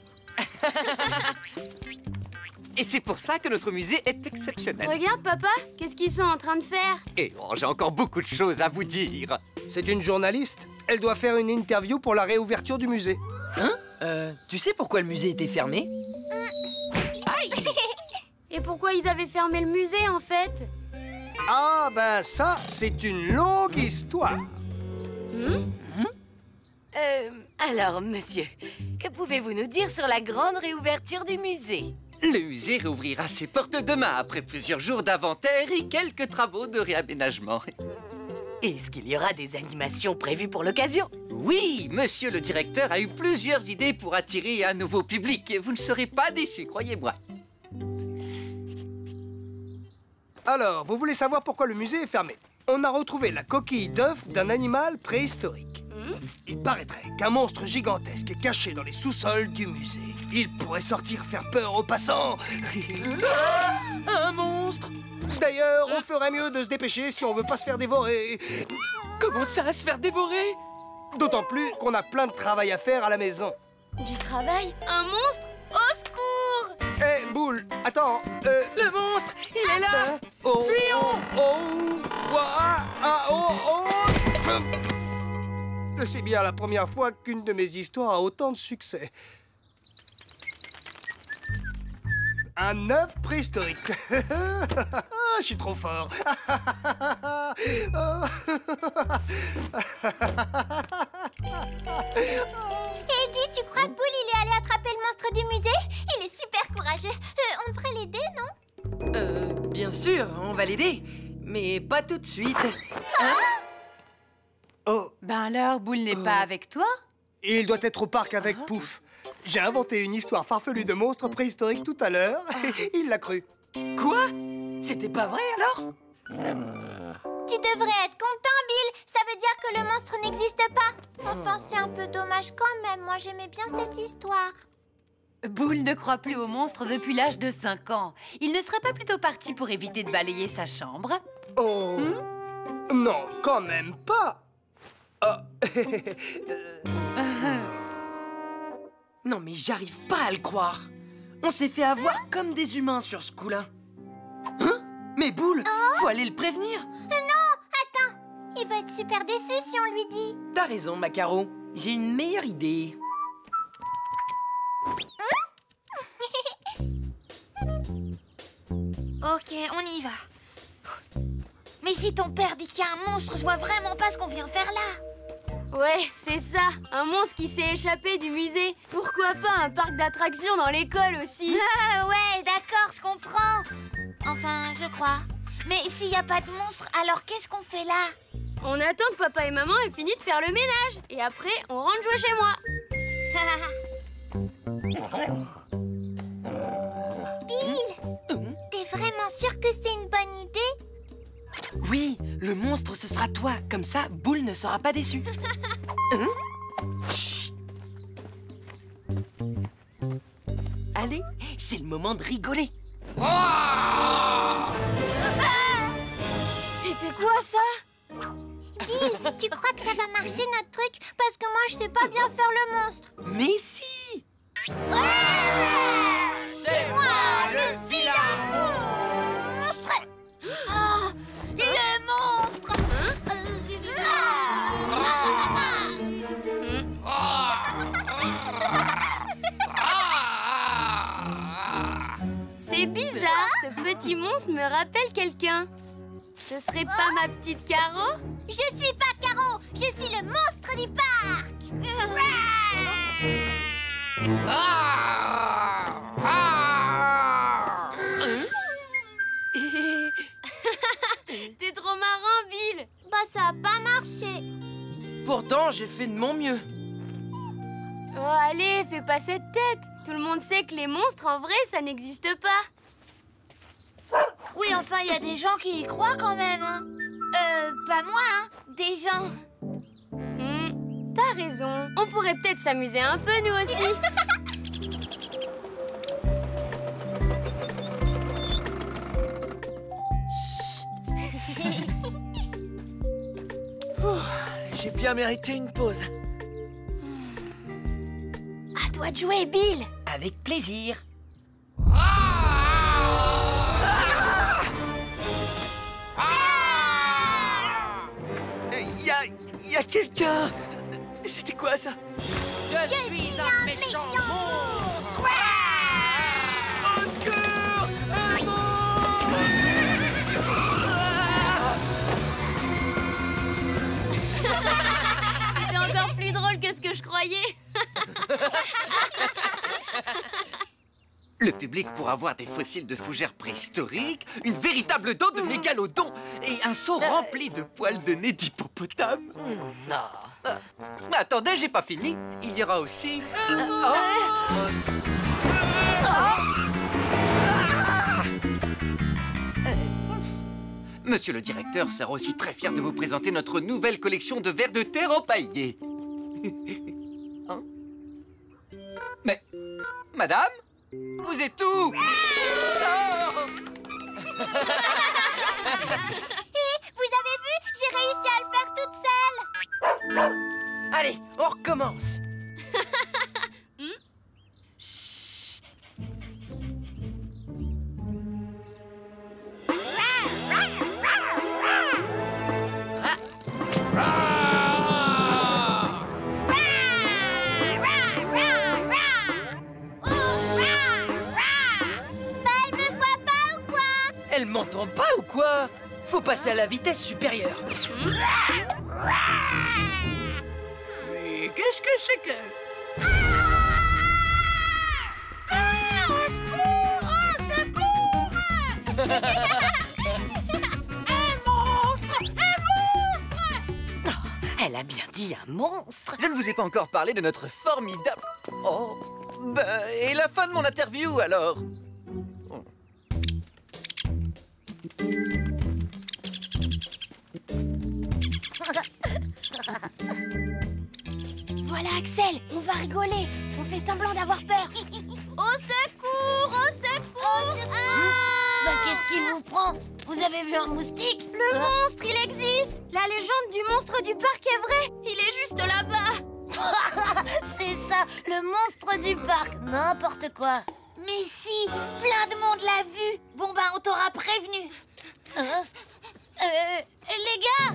Et c'est pour ça que notre musée est exceptionnel. Regarde, papa, qu'est-ce qu'ils sont en train de faire? Et j'ai encore beaucoup de choses à vous dire. C'est une journaliste. Elle doit faire une interview pour la réouverture du musée. Hein? Tu sais pourquoi le musée était fermé? Et pourquoi ils avaient fermé le musée, en fait? Ah, ben ça, c'est une longue histoire. Alors, monsieur, que pouvez-vous nous dire sur la grande réouverture du musée? Le musée réouvrira ses portes demain après plusieurs jours d'inventaire et quelques travaux de réaménagement. Est-ce qu'il y aura des animations prévues pour l'occasion? Oui, monsieur le directeur a eu plusieurs idées pour attirer un nouveau public. Vous ne serez pas déçus, croyez-moi. Alors, vous voulez savoir pourquoi le musée est fermé? On a retrouvé la coquille d'œuf d'un animal préhistorique. Il paraîtrait qu'un monstre gigantesque est caché dans les sous-sols du musée. Il pourrait sortir faire peur aux passants. Un monstre! D'ailleurs, on ferait mieux de se dépêcher si on veut pas se faire dévorer. Comment ça, se faire dévorer? D'autant plus qu'on a plein de travail à faire à la maison. Du travail? Un monstre? Au secours! Hé, Boule, attends, Le monstre! Il est là! Fuyons! C'est bien la première fois qu'une de mes histoires a autant de succès. Un œuf préhistorique. Je suis trop fort. Eddie, tu crois que Boule, il est allé attraper le monstre du musée? Il est super courageux. On devrait l'aider, non? Bien sûr, on va l'aider. Mais pas tout de suite. Oh, Ben alors, Boule n'est pas avec toi? il doit être au parc avec Pouf. J'ai inventé une histoire farfelue de monstre préhistorique tout à l'heure. Il l'a cru. Quoi? C'était pas vrai alors? Tu devrais être content, Bill. Ça veut dire que le monstre n'existe pas. Enfin, c'est un peu dommage quand même. Moi, j'aimais bien cette histoire. Boule ne croit plus aux monstres depuis l'âge de 5 ans. Il ne serait pas plutôt parti pour éviter de balayer sa chambre? Oh, non, quand même pas. Non mais j'arrive pas à le croire. On s'est fait avoir comme des humains sur ce coup-là. Hein? Mais Boule, faut aller le prévenir. Non, attends. Il va être super déçu si on lui dit. T'as raison, Macaro. J'ai une meilleure idée. Ok, on y va. Mais si ton père dit qu'il y a un monstre, je vois vraiment pas ce qu'on vient faire là. Ouais, c'est ça, un monstre qui s'est échappé du musée. Pourquoi pas un parc d'attractions dans l'école aussi? Ah ouais, d'accord, je comprends. Enfin, je crois. Mais s'il n'y a pas de monstre, alors qu'est-ce qu'on fait là? On attend que papa et maman aient fini de faire le ménage. Et après, on rentre jouer chez moi. Bill, t'es vraiment sûr que c'est une bonne idée? Oui, le monstre, ce sera toi. Comme ça, Boule ne sera pas déçu. Chut. Allez, c'est le moment de rigoler. C'était quoi ça? Bill, tu crois que ça va marcher notre truc? Parce que moi, je sais pas bien faire le monstre. Mais si! C'est moi, le vilain monstre! Oh, le monstre! C'est bizarre, ce petit monstre me rappelle quelqu'un. Ce serait pas ma petite Caro? Je suis pas Caro, je suis le monstre du parc! T'es trop marrant, Bill. Bah, ça a pas marché. Pourtant, j'ai fait de mon mieux. Oh, allez, fais pas cette tête. Tout le monde sait que les monstres, en vrai, ça n'existe pas. Oui, enfin, il y a des gens qui y croient quand même, hein. Pas moi, hein. Des gens. T'as raison. On pourrait peut-être s'amuser un peu, nous aussi. J'ai bien mérité une pause. À toi de jouer, Bill. Avec plaisir. Il y a quelqu'un. C'était quoi ça? Je suis un méchant monstre. Au secours! Un C'était encore plus drôle que ce que je croyais. Le public pourra voir des fossiles de fougères préhistoriques, une véritable dent de mégalodon et un seau rempli de poils de nez d'hippopotame. Non. Attendez, j'ai pas fini. Il y aura aussi... Monsieur le directeur sera aussi très fier de vous présenter notre nouvelle collection de vers de terre empaillés. Hein? Mais... Madame? Vous êtes où? Vous avez vu? J'ai réussi à le faire toute seule. Allez, on recommence. Elle m'entend pas ou quoi? Faut passer à la vitesse supérieure. Mais qu'est-ce que c'est que... Elle a bien dit un monstre. Je ne vous ai pas encore parlé de notre formidable... Oh, ben, et la fin de mon interview, alors? Voilà, Axel, on va rigoler. On fait semblant d'avoir peur. Au secours! Au secours! Bah, qu'est-ce qui vous prend? Vous avez vu un moustique? Le monstre, il existe. La légende du monstre du parc est vraie. Il est juste là-bas. C'est ça, le monstre du parc. N'importe quoi. Mais si, plein de monde l'a vu. Bon, ben, on t'aura prévenu. Hein? Les gars!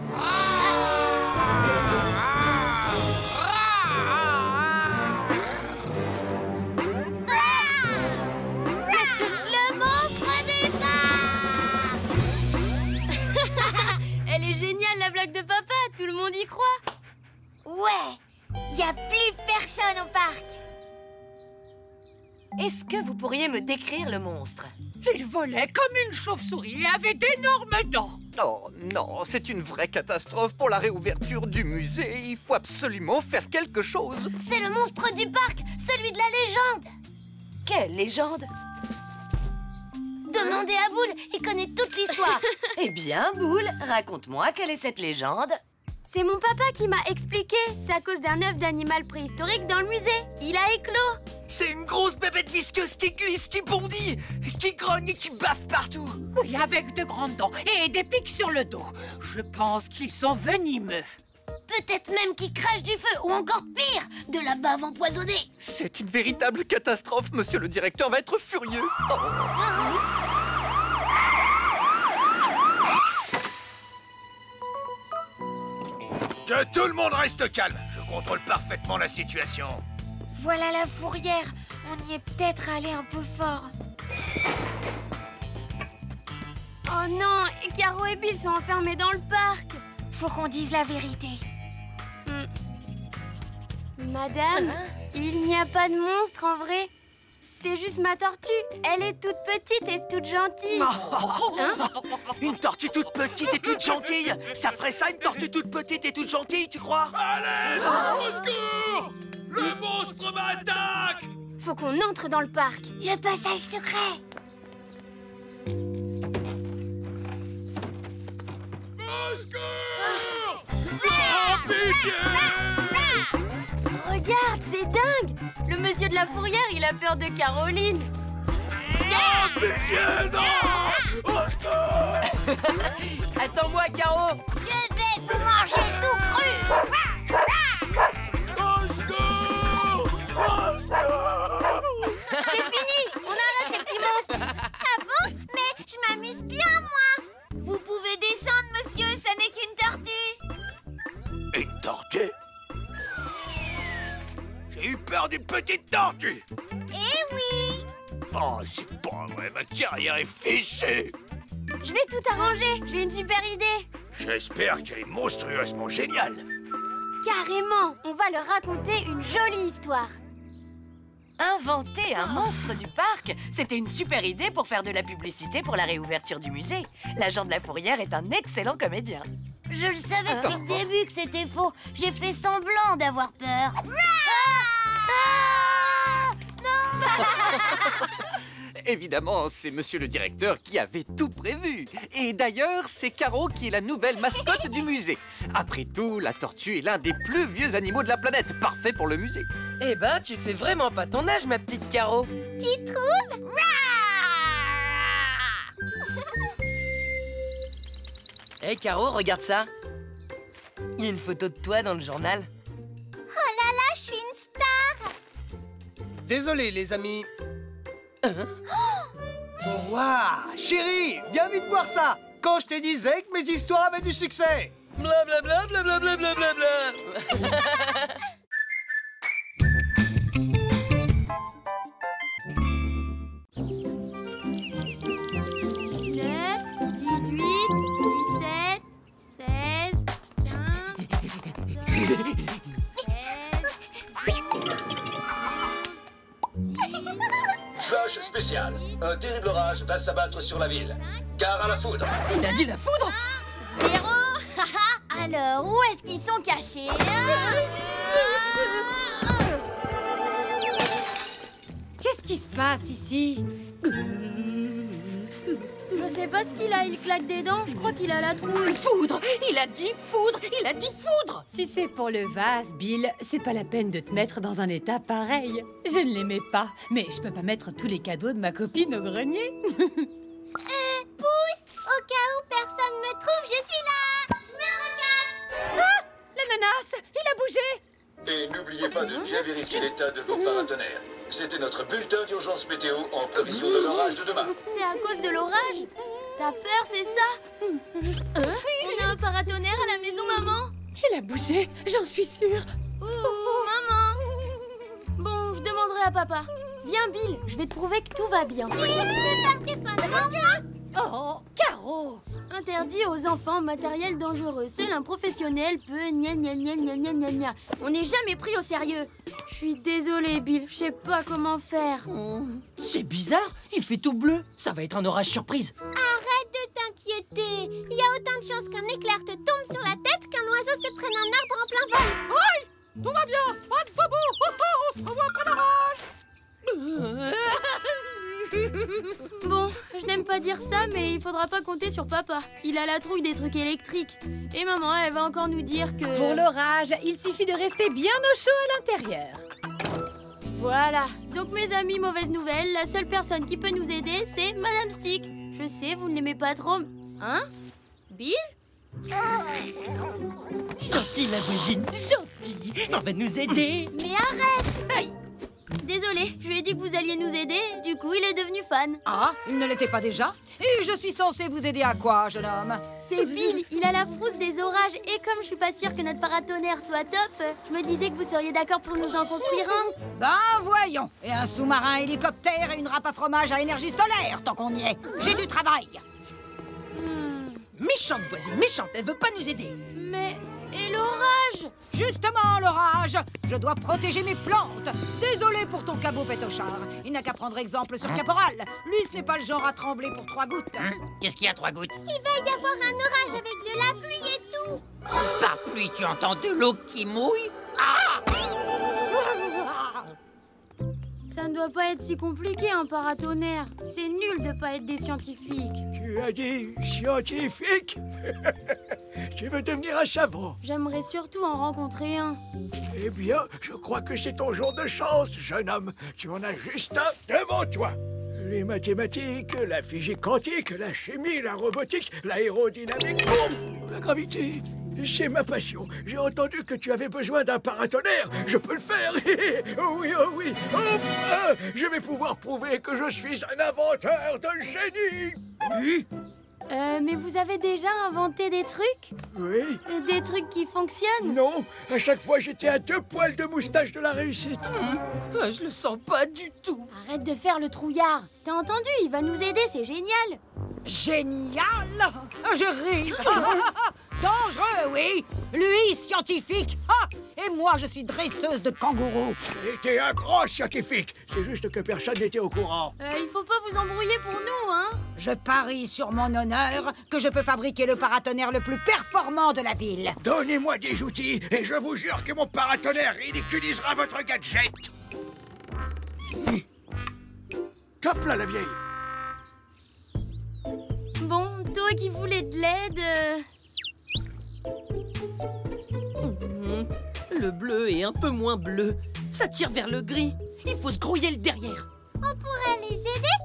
Le monstre du parc! Elle est géniale, la blague de papa. Tout le monde y croit. Ouais, il n'y a plus personne au parc. Est-ce que vous pourriez me décrire le monstre? Il volait comme une chauve-souris et avait d'énormes dents. Oh non, c'est une vraie catastrophe pour la réouverture du musée. Il faut absolument faire quelque chose. C'est le monstre du parc, celui de la légende. Quelle légende? Demandez à Boule, il connaît toute l'histoire. Eh bien, Boule, raconte-moi quelle est cette légende. C'est mon papa qui m'a expliqué. C'est à cause d'un œuf d'animal préhistorique dans le musée. Il a éclos. C'est une grosse bébête visqueuse qui glisse, qui bondit, qui grogne et qui baffe partout. Oui, avec de grandes dents et des pics sur le dos. Je pense qu'ils sont venimeux. Peut-être même qu'il crache du feu, ou encore pire, de la bave empoisonnée. C'est une véritable catastrophe. Monsieur le directeur va être furieux. Oh. Que tout le monde reste calme. Je contrôle parfaitement la situation. Voilà la fourrière. On y est peut-être allé un peu fort. Oh non, Caro et Bill sont enfermés dans le parc. Faut qu'on dise la vérité. Madame, il n'y a a pas de monstre en vrai. C'est juste ma tortue. Elle est toute petite et toute gentille. Hein? Une tortue toute petite et toute gentille? Ça ferait ça, une tortue toute petite et toute gentille, tu crois? Allez, au secours! Le monstre m'attaque! Faut qu'on entre dans le parc. Le passage secret. Au secours! Oh, pitié! Regarde, c'est dingue! Le monsieur de la fourrière, il a peur de Caroline. Non, pitié, non! Au secours! Attends-moi, Caro! Je vais vous manger tout cru. Au secours! Au secours! C'est fini! On arrête les petits monstres! Ah bon? Mais je m'amuse bien, moi. Vous pouvez descendre, monsieur, ça n'est qu'une tortue. Une tortue? J'ai eu peur d'une petite tortue! Eh oui! Oh, c'est pas vrai, ma carrière est fichue! Je vais tout arranger, j'ai une super idée. J'espère qu'elle est monstrueusement géniale! Carrément, on va leur raconter une jolie histoire. Inventer un monstre du parc, c'était une super idée pour faire de la publicité pour la réouverture du musée. L'agent de la fourrière est un excellent comédien. Je le savais depuis le début que c'était faux. J'ai fait semblant d'avoir peur. Évidemment, c'est monsieur le directeur qui avait tout prévu. Et d'ailleurs, c'est Caro qui est la nouvelle mascotte du musée. Après tout, la tortue est l'un des plus vieux animaux de la planète, parfait pour le musée. Eh ben, tu fais vraiment pas ton âge, ma petite Caro. Tu trouves? Hé, Caro, regarde ça. Il y a une photo de toi dans le journal. Oh là là, je suis une star. Désolé, les amis. Waouh! Chérie, viens vite voir ça! Quand je te disais que mes histoires avaient du succès! Blablabla, blablabla, blablabla. 19, 18, 17, 15, 16, 20, 10. Flash spécial. Un terrible orage va s'abattre sur la ville. Gare à la foudre. Il a dit la foudre? 0. Alors, où est-ce qu'ils sont cachés? Qu'est-ce qui se passe ici? Je sais pas ce qu'il a, il claque des dents, je crois qu'il a la trouille. Foudre! Il a dit foudre! Il a dit foudre! Si c'est pour le vase, Bill, c'est pas la peine de te mettre dans un état pareil. Je ne l'aimais pas, mais je peux pas mettre tous les cadeaux de ma copine au grenier. Pousse! Au cas où personne me trouve, je suis là! Je me recache! Ah! L'ananas! Il a bougé! Et n'oubliez pas de bien vérifier l'état de vos paratonnerres. C'était notre bulletin d'urgence météo en prévision de l'orage de demain. C'est à cause de l'orage? T'as peur, c'est ça? On a un paratonnerre à la maison, maman? Il a bougé, j'en suis sûre. Ouh, maman! Bon, je demanderai à papa. Viens, Bill, je vais te prouver que tout va bien. Oui, ne partez pas sans moi! Oh, Caro! Interdit aux enfants, matériel dangereux. Seul un professionnel peut... Gna gna gna gna gna gna gna. On n'est jamais pris au sérieux. Je suis désolée, Bill. Je sais pas comment faire. C'est bizarre, il fait tout bleu. Ça va être un orage surprise. Arrête de t'inquiéter. Il y a autant de chances qu'un éclair te tombe sur la tête qu'un oiseau se prenne un arbre en plein vol. Aïe! Tout va bien! Pas de bobo! On se revoit après l'orage! Bon, je n'aime pas dire ça, mais il faudra pas compter sur papa. Il a la trouille des trucs électriques. Et maman, elle va encore nous dire que... Pour l'orage, il suffit de rester bien au chaud à l'intérieur. Voilà. Donc mes amis, mauvaise nouvelle, la seule personne qui peut nous aider, c'est Madame Stick. Je sais, vous ne l'aimez pas trop... Hein? Bill? Gentille la voisine, gentille. Elle va nous aider. Mais arrête! Aïe. Désolée, je lui ai dit que vous alliez nous aider, du coup il est devenu fan. Ah, il ne l'était pas déjà? Et je suis censée vous aider à quoi, jeune homme? C'est Bill, il a la frousse des orages et comme je suis pas sûre que notre paratonnerre soit top, je me disais que vous seriez d'accord pour nous en construire un. Ben voyons, et un sous-marin hélicoptère et une râpe à fromage à énergie solaire, tant qu'on y est. J'ai du travail. Méchante voisine, méchante, elle veut pas nous aider. Mais... et l'orage? Justement, l'orage. Je dois protéger mes plantes. Désolé pour ton cabot pétochard. Il n'a qu'à prendre exemple sur Caporal. Lui, ce n'est pas le genre à trembler pour 3 gouttes. Qu'est-ce qu'il y a, 3 gouttes? Il va y avoir un orage avec de la pluie et tout. Par pluie, tu entends de l'eau qui mouille? Ah! Ça ne doit pas être si compliqué, un paratonnerre. C'est nul de pas être des scientifiques. Tu as dit scientifique? Tu veux devenir un savant? J'aimerais surtout en rencontrer un. Eh bien, je crois que c'est ton jour de chance, jeune homme. Tu en as juste un devant toi. Les mathématiques, la physique quantique, la chimie, la robotique, l'aérodynamique, la gravité. C'est ma passion. J'ai entendu que tu avais besoin d'un paratonnerre. Je peux le faire. Oh oui, oh oui. Enfin, je vais pouvoir prouver que je suis un inventeur de génie. Mais vous avez déjà inventé des trucs? Oui. Des trucs qui fonctionnent? Non, à chaque fois j'étais à 2 poils de moustache de la réussite. Je le sens pas du tout. Arrête de faire le trouillard. T'as entendu? Il va nous aider, c'est génial. Génial! Je ris. Dangereux, oui. Lui, scientifique. Et moi, je suis dresseuse de kangourous. T'es un grand scientifique. C'est juste que personne n'était au courant. Il faut pas vous embrouiller pour nous, hein? Je parie sur mon honneur que je peux fabriquer le paratonnerre le plus performant de la ville. Donnez-moi des outils et je vous jure que mon paratonnerre ridiculisera votre gadget. Top là, la vieille. Bon, toi qui voulais de l'aide... Le bleu est un peu moins bleu. Ça tire vers le gris. Il faut se grouiller le derrière. On pourrait les aider?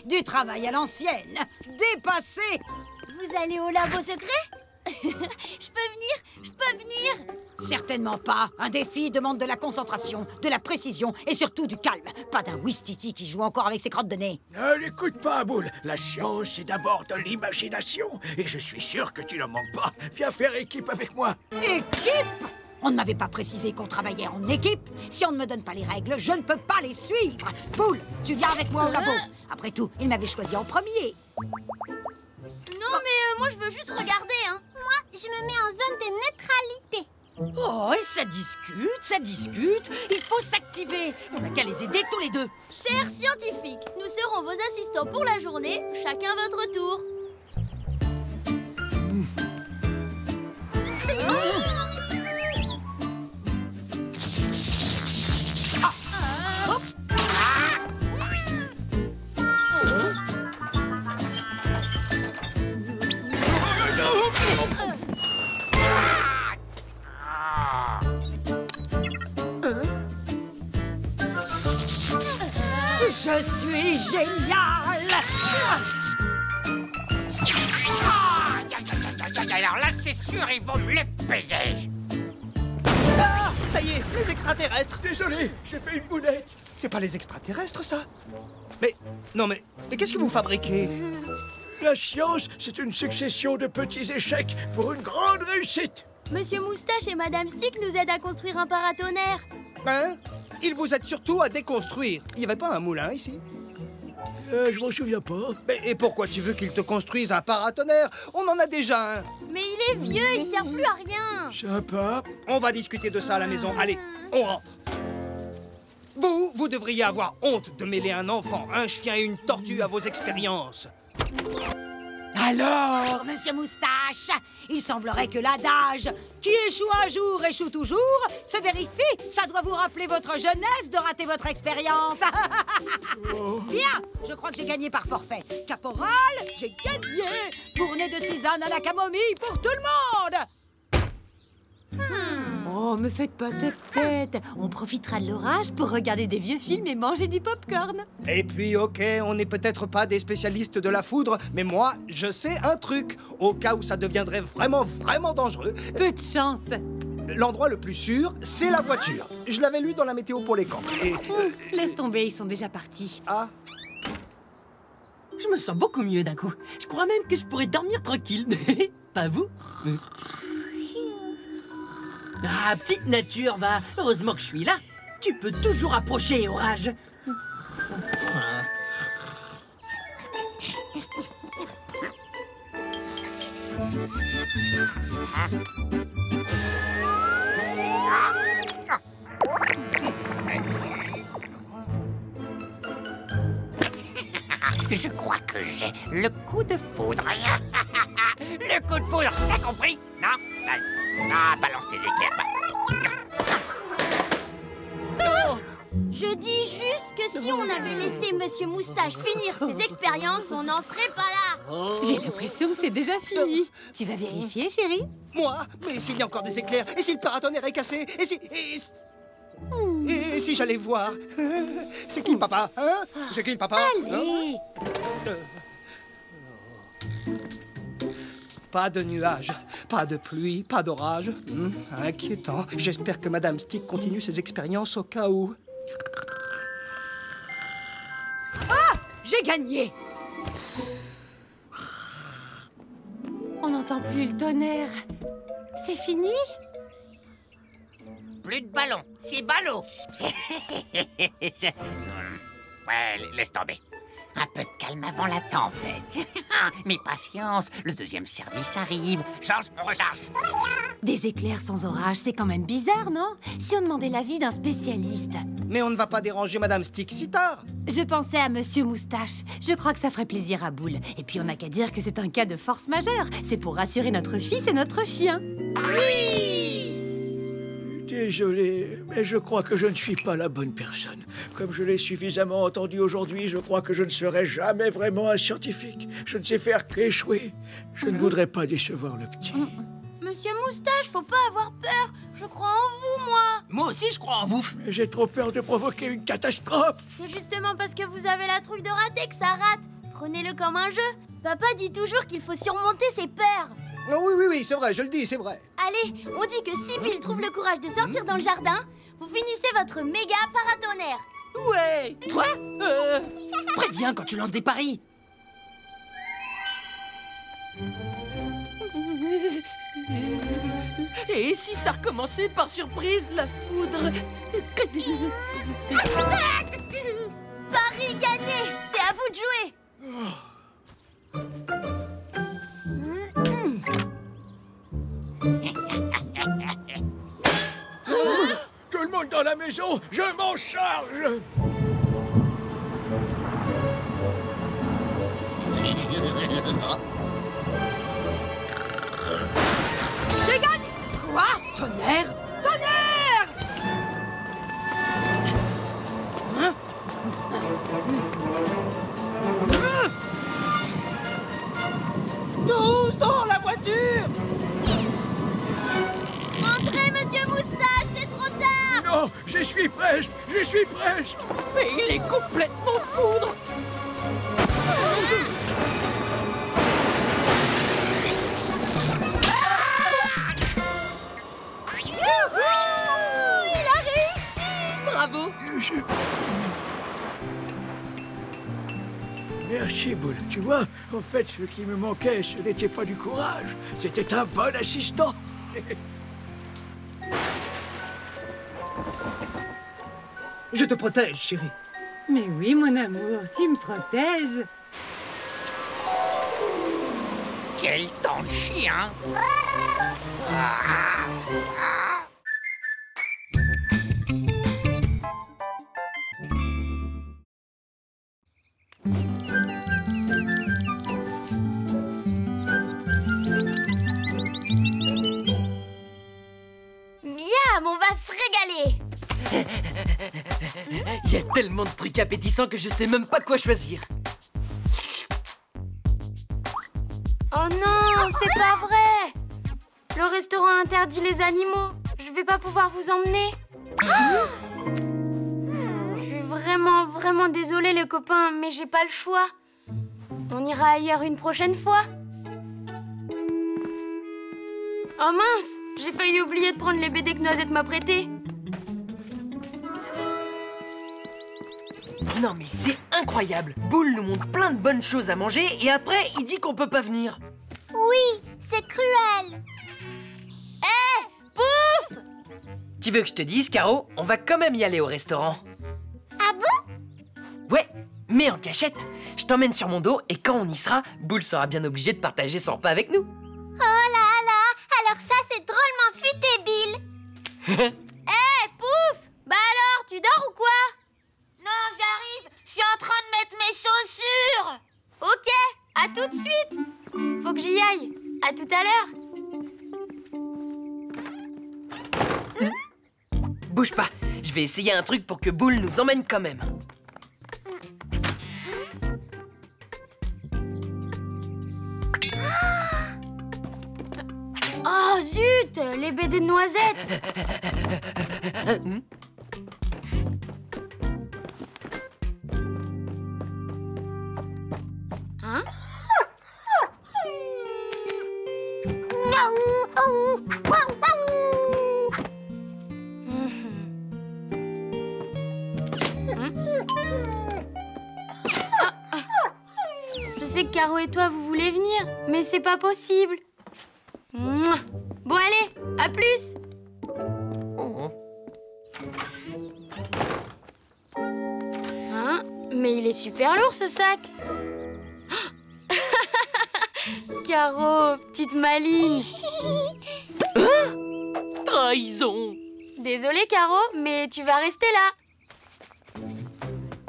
Du travail à l'ancienne. Dépassé. Vous allez au labo secret? Je peux venir? Certainement pas. Un défi demande de la concentration, de la précision et surtout du calme. Pas d'un Wistiti qui joue encore avec ses crottes de nez. Ne l'écoute pas, Boule. La science, c'est d'abord de l'imagination. Et je suis sûr que tu n'en manques pas. Viens faire équipe avec moi. Équipe? On ne m'avait pas précisé qu'on travaillait en équipe. Si on ne me donne pas les règles, je ne peux pas les suivre. Boule, tu viens avec moi au labo. Après tout, il m'avait choisi en premier. Non, mais moi, je veux juste regarder, hein. Moi, je me mets en zone de neutralité. Oh, et ça discute. Il faut s'activer. On n'a qu'à les aider tous les deux. Chers scientifiques, nous serons vos assistants pour la journée, chacun votre tour. Je suis génial! Alors là, c'est sûr, ils vont me les payer. Ah, ça y est, les extraterrestres. Désolé, j'ai fait une boulette. C'est pas les extraterrestres, ça? Mais, non mais qu'est-ce que vous fabriquez? La science, c'est une succession de petits échecs pour une grande réussite. Monsieur Moustache et Madame Stick nous aident à construire un paratonnerre. Hein? Ils vous aident surtout à déconstruire. Il n'y avait pas un moulin ici? Je m'en souviens pas. Mais et pourquoi tu veux qu'ils te construisent un paratonnerre? On en a déjà un. Mais il est vieux, il sert plus à rien. Sympa. On va discuter de ça à la maison. Allez, on rentre. Vous devriez avoir honte de mêler un enfant, un chien et une tortue à vos expériences. Alors, Monsieur Moustache, il semblerait que l'adage « Qui échoue un jour échoue toujours » se vérifie. Ça doit vous rappeler votre jeunesse de rater votre expérience. Bien, je crois que j'ai gagné par forfait. Caporal, j'ai gagné. Tournée de tisane à la camomille pour tout le monde. Oh, me faites pas cette tête. On profitera de l'orage pour regarder des vieux films et manger du popcorn. Et puis, ok, on n'est peut-être pas des spécialistes de la foudre, mais moi, je sais un truc. Au cas où ça deviendrait vraiment dangereux. Peu de chance. L'endroit le plus sûr, c'est la voiture. Je l'avais lu dans la météo pour les camps. Et, laisse tomber, ils sont déjà partis. Ah. Je me sens beaucoup mieux d'un coup. Je crois même que je pourrais dormir tranquille. Pas vous? Ah, petite nature, va. Heureusement que je suis là. Tu peux toujours approcher, Orage. Je crois que j'ai le coup de foudre. Le coup de foudre, t'as compris? Non? Ah, balance tes éclairs. Je dis juste que si on avait laissé Monsieur Moustache finir ses expériences, on n'en serait pas là. J'ai l'impression que c'est déjà fini. Tu vas vérifier, chérie? Moi? Mais s'il y a encore des éclairs? Et si le paratonnerre est cassé? Et si j'allais voir? C'est qui le papa? Hein? C'est qui le papa? Allez! Pas de nuages, pas de pluie, pas d'orage. Inquiétant. J'espère que Madame Stick continue ses expériences au cas où. Ah! J'ai gagné! On n'entend plus le tonnerre. C'est fini? Plus de ballon, c'est ballot. Ouais, laisse tomber. Un peu de calme avant la tempête. Mais patience, le deuxième service arrive. Change, on recharge. Des éclairs sans orage, c'est quand même bizarre, non? Si on demandait l'avis d'un spécialiste. Mais on ne va pas déranger Madame Stick si tard. Je pensais à Monsieur Moustache. Je crois que ça ferait plaisir à Boule. Et puis on n'a qu'à dire que c'est un cas de force majeure. C'est pour rassurer notre fils et notre chien. Oui! Désolé, mais je crois que je ne suis pas la bonne personne. Comme je l'ai suffisamment entendu aujourd'hui, je crois que je ne serai jamais vraiment un scientifique. Je ne sais faire qu'échouer. Je ne voudrais pas décevoir le petit. Monsieur Moustache, faut pas avoir peur. Je crois en vous, moi. Moi aussi, je crois en vous. Mais j'ai trop peur de provoquer une catastrophe. C'est justement parce que vous avez la trouille de rater que ça rate. Prenez-le comme un jeu. Papa dit toujours qu'il faut surmonter ses peurs. Oh, oui, c'est vrai, je le dis, c'est vrai. Allez, on dit que si Bill trouve le courage de sortir dans le jardin, vous finissez votre méga paratonnerre. Ouais. Quoi? Préviens quand tu lances des paris. Et si ça recommençait par surprise, la foudre? Paris gagné! C'est à vous de jouer! Tout le monde dans la maison, je m'en charge. J'ai gagné! Quoi? Tonnerre? Tonnerre! Hein? Tous dans la voiture! Entrez, Monsieur Moustache, c'est trop tard! Non, je suis presque. Mais il est complètement foudre. Il a réussi! Bravo! Merci, Boule. Tu vois, en fait, ce qui me manquait, ce n'était pas du courage. C'était un bon assistant. Je te protège, chérie. Mais oui, mon amour, tu me protèges. Quel temps de chien! Miam, on va se régaler! Il y a tellement de trucs appétissants que je sais même pas quoi choisir. Oh non, c'est pas vrai! Le restaurant interdit les animaux. Je vais pas pouvoir vous emmener. Je suis vraiment désolée, les copains, mais j'ai pas le choix. On ira ailleurs une prochaine fois. Oh mince, j'ai failli oublier de prendre les BD que Noisette m'a prêtés. Non mais c'est incroyable. Boule nous montre plein de bonnes choses à manger et après il dit qu'on peut pas venir. Oui, c'est cruel. Hé, pouf! Tu veux que je te dise, Caro, on va quand même y aller au restaurant. Ah bon? Ouais, mais en cachette. Je t'emmène sur mon dos et quand on y sera, Boule sera bien obligé de partager son repas avec nous. Oh là Pouf! Bah alors, tu dors ou quoi? Non, j'arrive. Je suis en train de mettre mes chaussures. Ok, à tout de suite. Faut que j'y aille. À tout à l'heure. Bouge pas, je vais essayer un truc pour que Boule nous emmène quand même. Oh zut, les BD de noisettes. Hein? Je sais que Caro et toi vous voulez venir, mais c'est pas possible. Mouah. Bon allez, à plus. Hein? Mais il est super lourd ce sac. Caro, petite maligne. Trahison. Désolée Caro, mais tu vas rester là.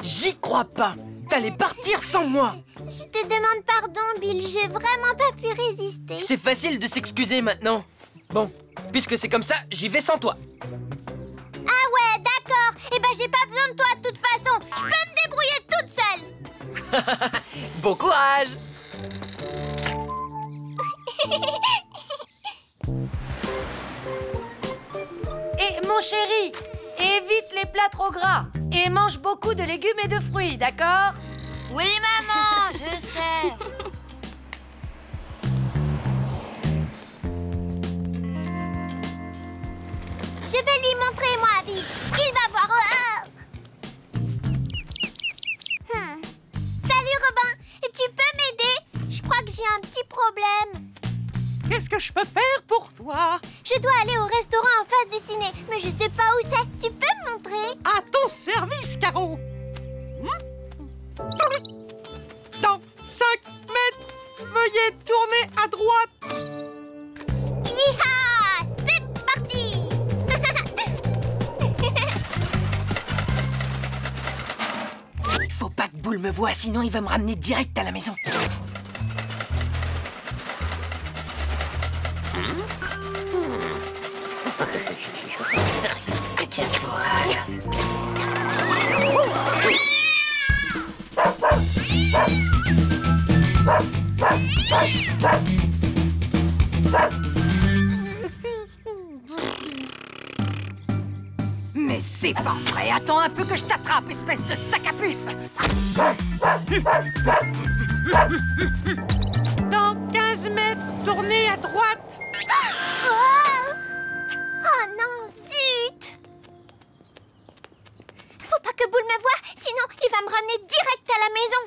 J'y crois pas. T'allais partir sans moi. Je te demande pardon, Bill. J'ai vraiment pas pu résister. C'est facile de s'excuser maintenant. Bon, puisque c'est comme ça, j'y vais sans toi. Ah ouais, d'accord. Eh ben, j'ai pas besoin de toi de toute façon. Je peux me débrouiller toute seule. Bon courage. Et mon chéri, évite les plats trop gras et mange beaucoup de légumes et de fruits, d'accord? Oui, maman, je sais. Je vais lui montrer, moi, Bill. Il va voir. Salut, Robin. Tu peux m'aider? Je crois que j'ai un petit problème. Qu'est-ce que je peux faire pour toi? Je dois aller au restaurant en face du ciné, mais je sais pas où c'est. Tu peux me montrer? À ton service, Caro. Dans 5 mètres, veuillez tourner à droite. Yeeha! C'est parti! Faut pas que Boule me voie, sinon il va me ramener direct à la maison. Mais c'est pas vrai. Attends un peu que je t'attrape, espèce de sac à puce. Dans 15 mètres, tournez à droite. Oh non, zut! Faut pas que Boule me voie, sinon il va me ramener direct à la maison.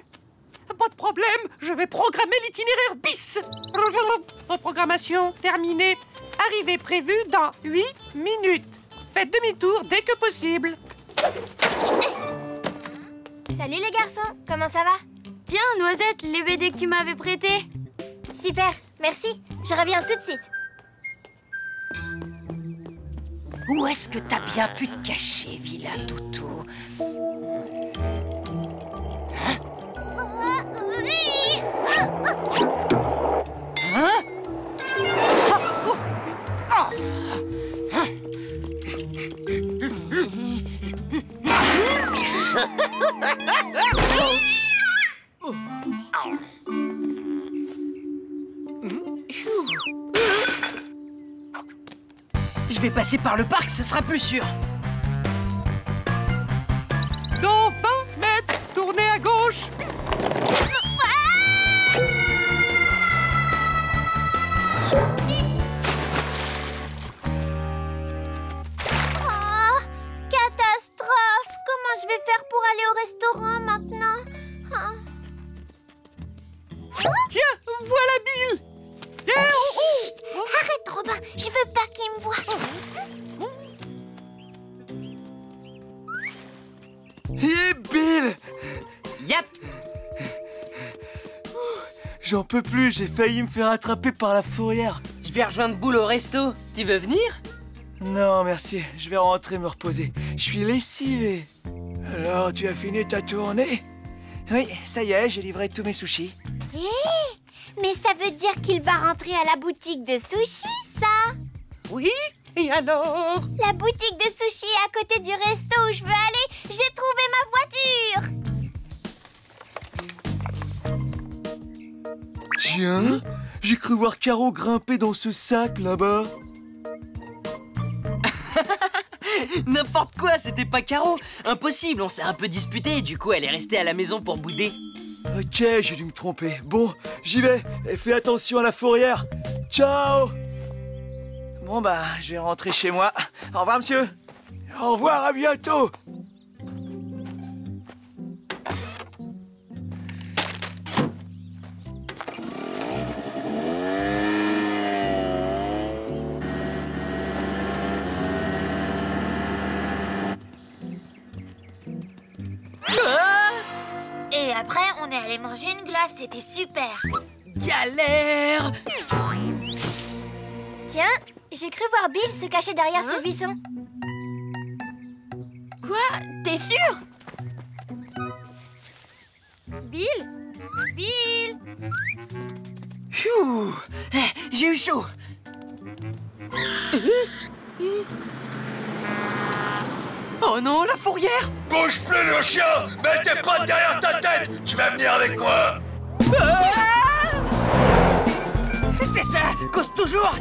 Pas de problème, je vais programmer l'itinéraire bis. Reprogrammation terminée. Arrivée prévue dans 8 minutes. Faites demi-tour dès que possible. Salut les garçons, comment ça va? Tiens, Noisette, les BD que tu m'avais prêtés. Super, merci. Je reviens tout de suite. Où est-ce que t'as bien pu te cacher, vilain toutou? Hein? Hein? Je vais passer par le parc, ce sera plus sûr. Dans 20 mètres, tournez à gauche. Oh, catastrophe! Comment je vais faire pour aller au restaurant maintenant? Hein? Tiens, voilà Bill. Viens, Arrête, Robin, je veux pas qu'il me voie. Hé, Bill! Yep. J'en peux plus, j'ai failli me faire attraper par la fourrière. Je vais rejoindre Boule au resto. Tu veux venir? Non, merci. Je vais rentrer me reposer. Je suis lessivé. Alors, tu as fini ta tournée? Oui, ça y est, j'ai livré tous mes sushis. Mais ça veut dire qu'il va rentrer à la boutique de sushis, ça? Oui, et alors? La boutique de sushis est à côté du resto où je veux aller. J'ai trouvé ma voiture. Tiens, j'ai cru voir Caro grimper dans ce sac là-bas. N'importe quoi, c'était pas Caro. Impossible, on s'est un peu disputé et du coup elle est restée à la maison pour bouder. Ok, j'ai dû me tromper. Bon, j'y vais et fais attention à la fourrière. Ciao! Bon bah, je vais rentrer chez moi. Au revoir, monsieur. Au revoir, à bientôt. Et après, on est allé manger une glace, c'était super. Galère! Tiens, j'ai cru voir Bill se cacher derrière ce buisson. Quoi? T'es sûr? Bill? Bill? Pfiou! J'ai eu chaud. Oh non, la fourrière! Bouge plus, le chien! Mets tes pattes derrière ta tête! Tu vas venir avec moi! C'est ça! Cause toujours!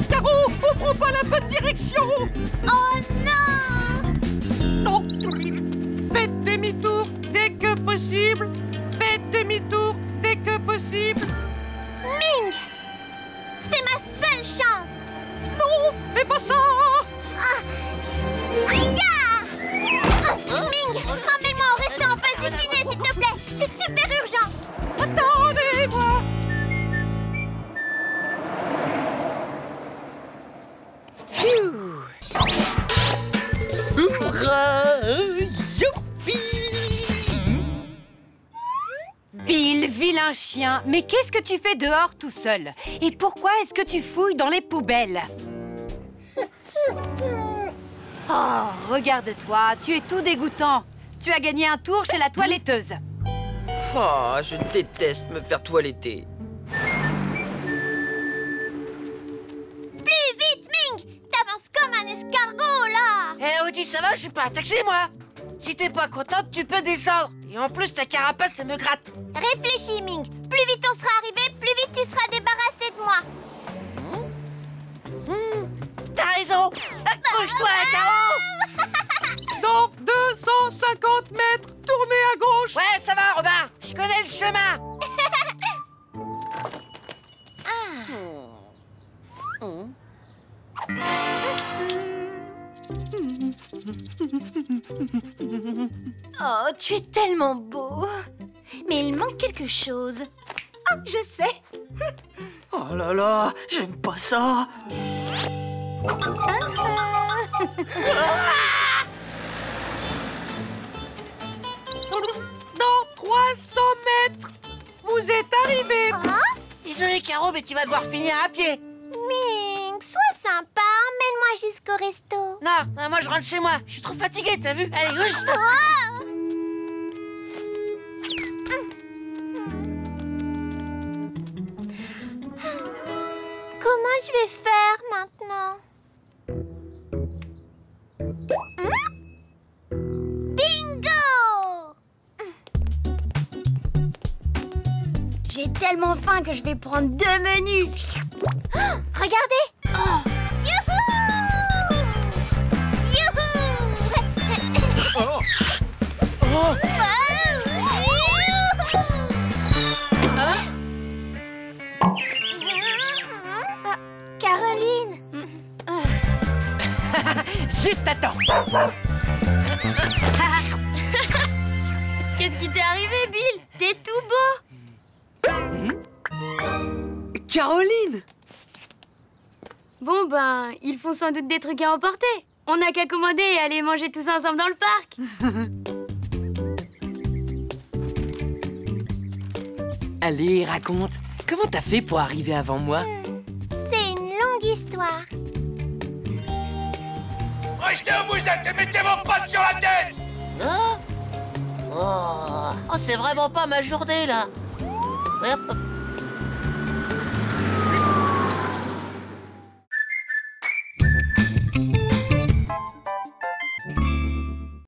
Caro, on prend pas la bonne direction! Oh non! Non! Faites demi-tour dès que possible! Faites demi-tour dès que possible! Ming! C'est ma seule chance! Non, fais pas ça! Ming, emmène-moi au resto en face du ciné, s'il te plaît! C'est super urgent! Attendez-moi! Youpi! Bill, vilain chien, mais qu'est-ce que tu fais dehors tout seul? Et pourquoi est-ce que tu fouilles dans les poubelles? Oh, regarde-toi, tu es tout dégoûtant. Tu as gagné un tour chez la toiletteuse. Oh, je déteste me faire toiletter. Plus vite, Ming! T'avances comme un escargot, là! Eh, Audi, ça va? Je suis pas un taxi, moi! Si t'es pas contente, tu peux descendre. Et en plus, ta carapace, ça me gratte. Réfléchis, Ming. Plus vite on sera arrivé, plus vite tu seras débarrassé de moi. T'as raison. Accroche-toi, Caro. Dans 250 mètres, tournez à gauche. Ouais, ça va, Robin. Je connais le chemin. Oh, tu es tellement beau. Mais il manque quelque chose. Oh, je sais. Oh là là, j'aime pas ça. Dans 300 mètres, vous êtes arrivés. Désolé, Caro, mais tu vas devoir finir à pied. Ming, sois sympa, emmène-moi jusqu'au resto. Non, moi je rentre chez moi. Je suis trop fatiguée, t'as vu? Allez, juste. Comment je vais faire maintenant? Bingo! J'ai tellement faim que je vais prendre 2 menus. Oh, regardez! Oh. Youhou! Youhou! Oh. Oh. Caroline! Juste à temps. Qu'est-ce qui t'est arrivé, Bill? T'es tout beau. Caroline! Bon ben, ils font sans doute des trucs à emporter. On n'a qu'à commander et aller manger tous ensemble dans le parc. Allez, raconte. Comment t'as fait pour arriver avant moi? C'est une longue histoire. Restez où vous êtes et mettez vos pattes sur la tête! Oh, c'est vraiment pas ma journée, là.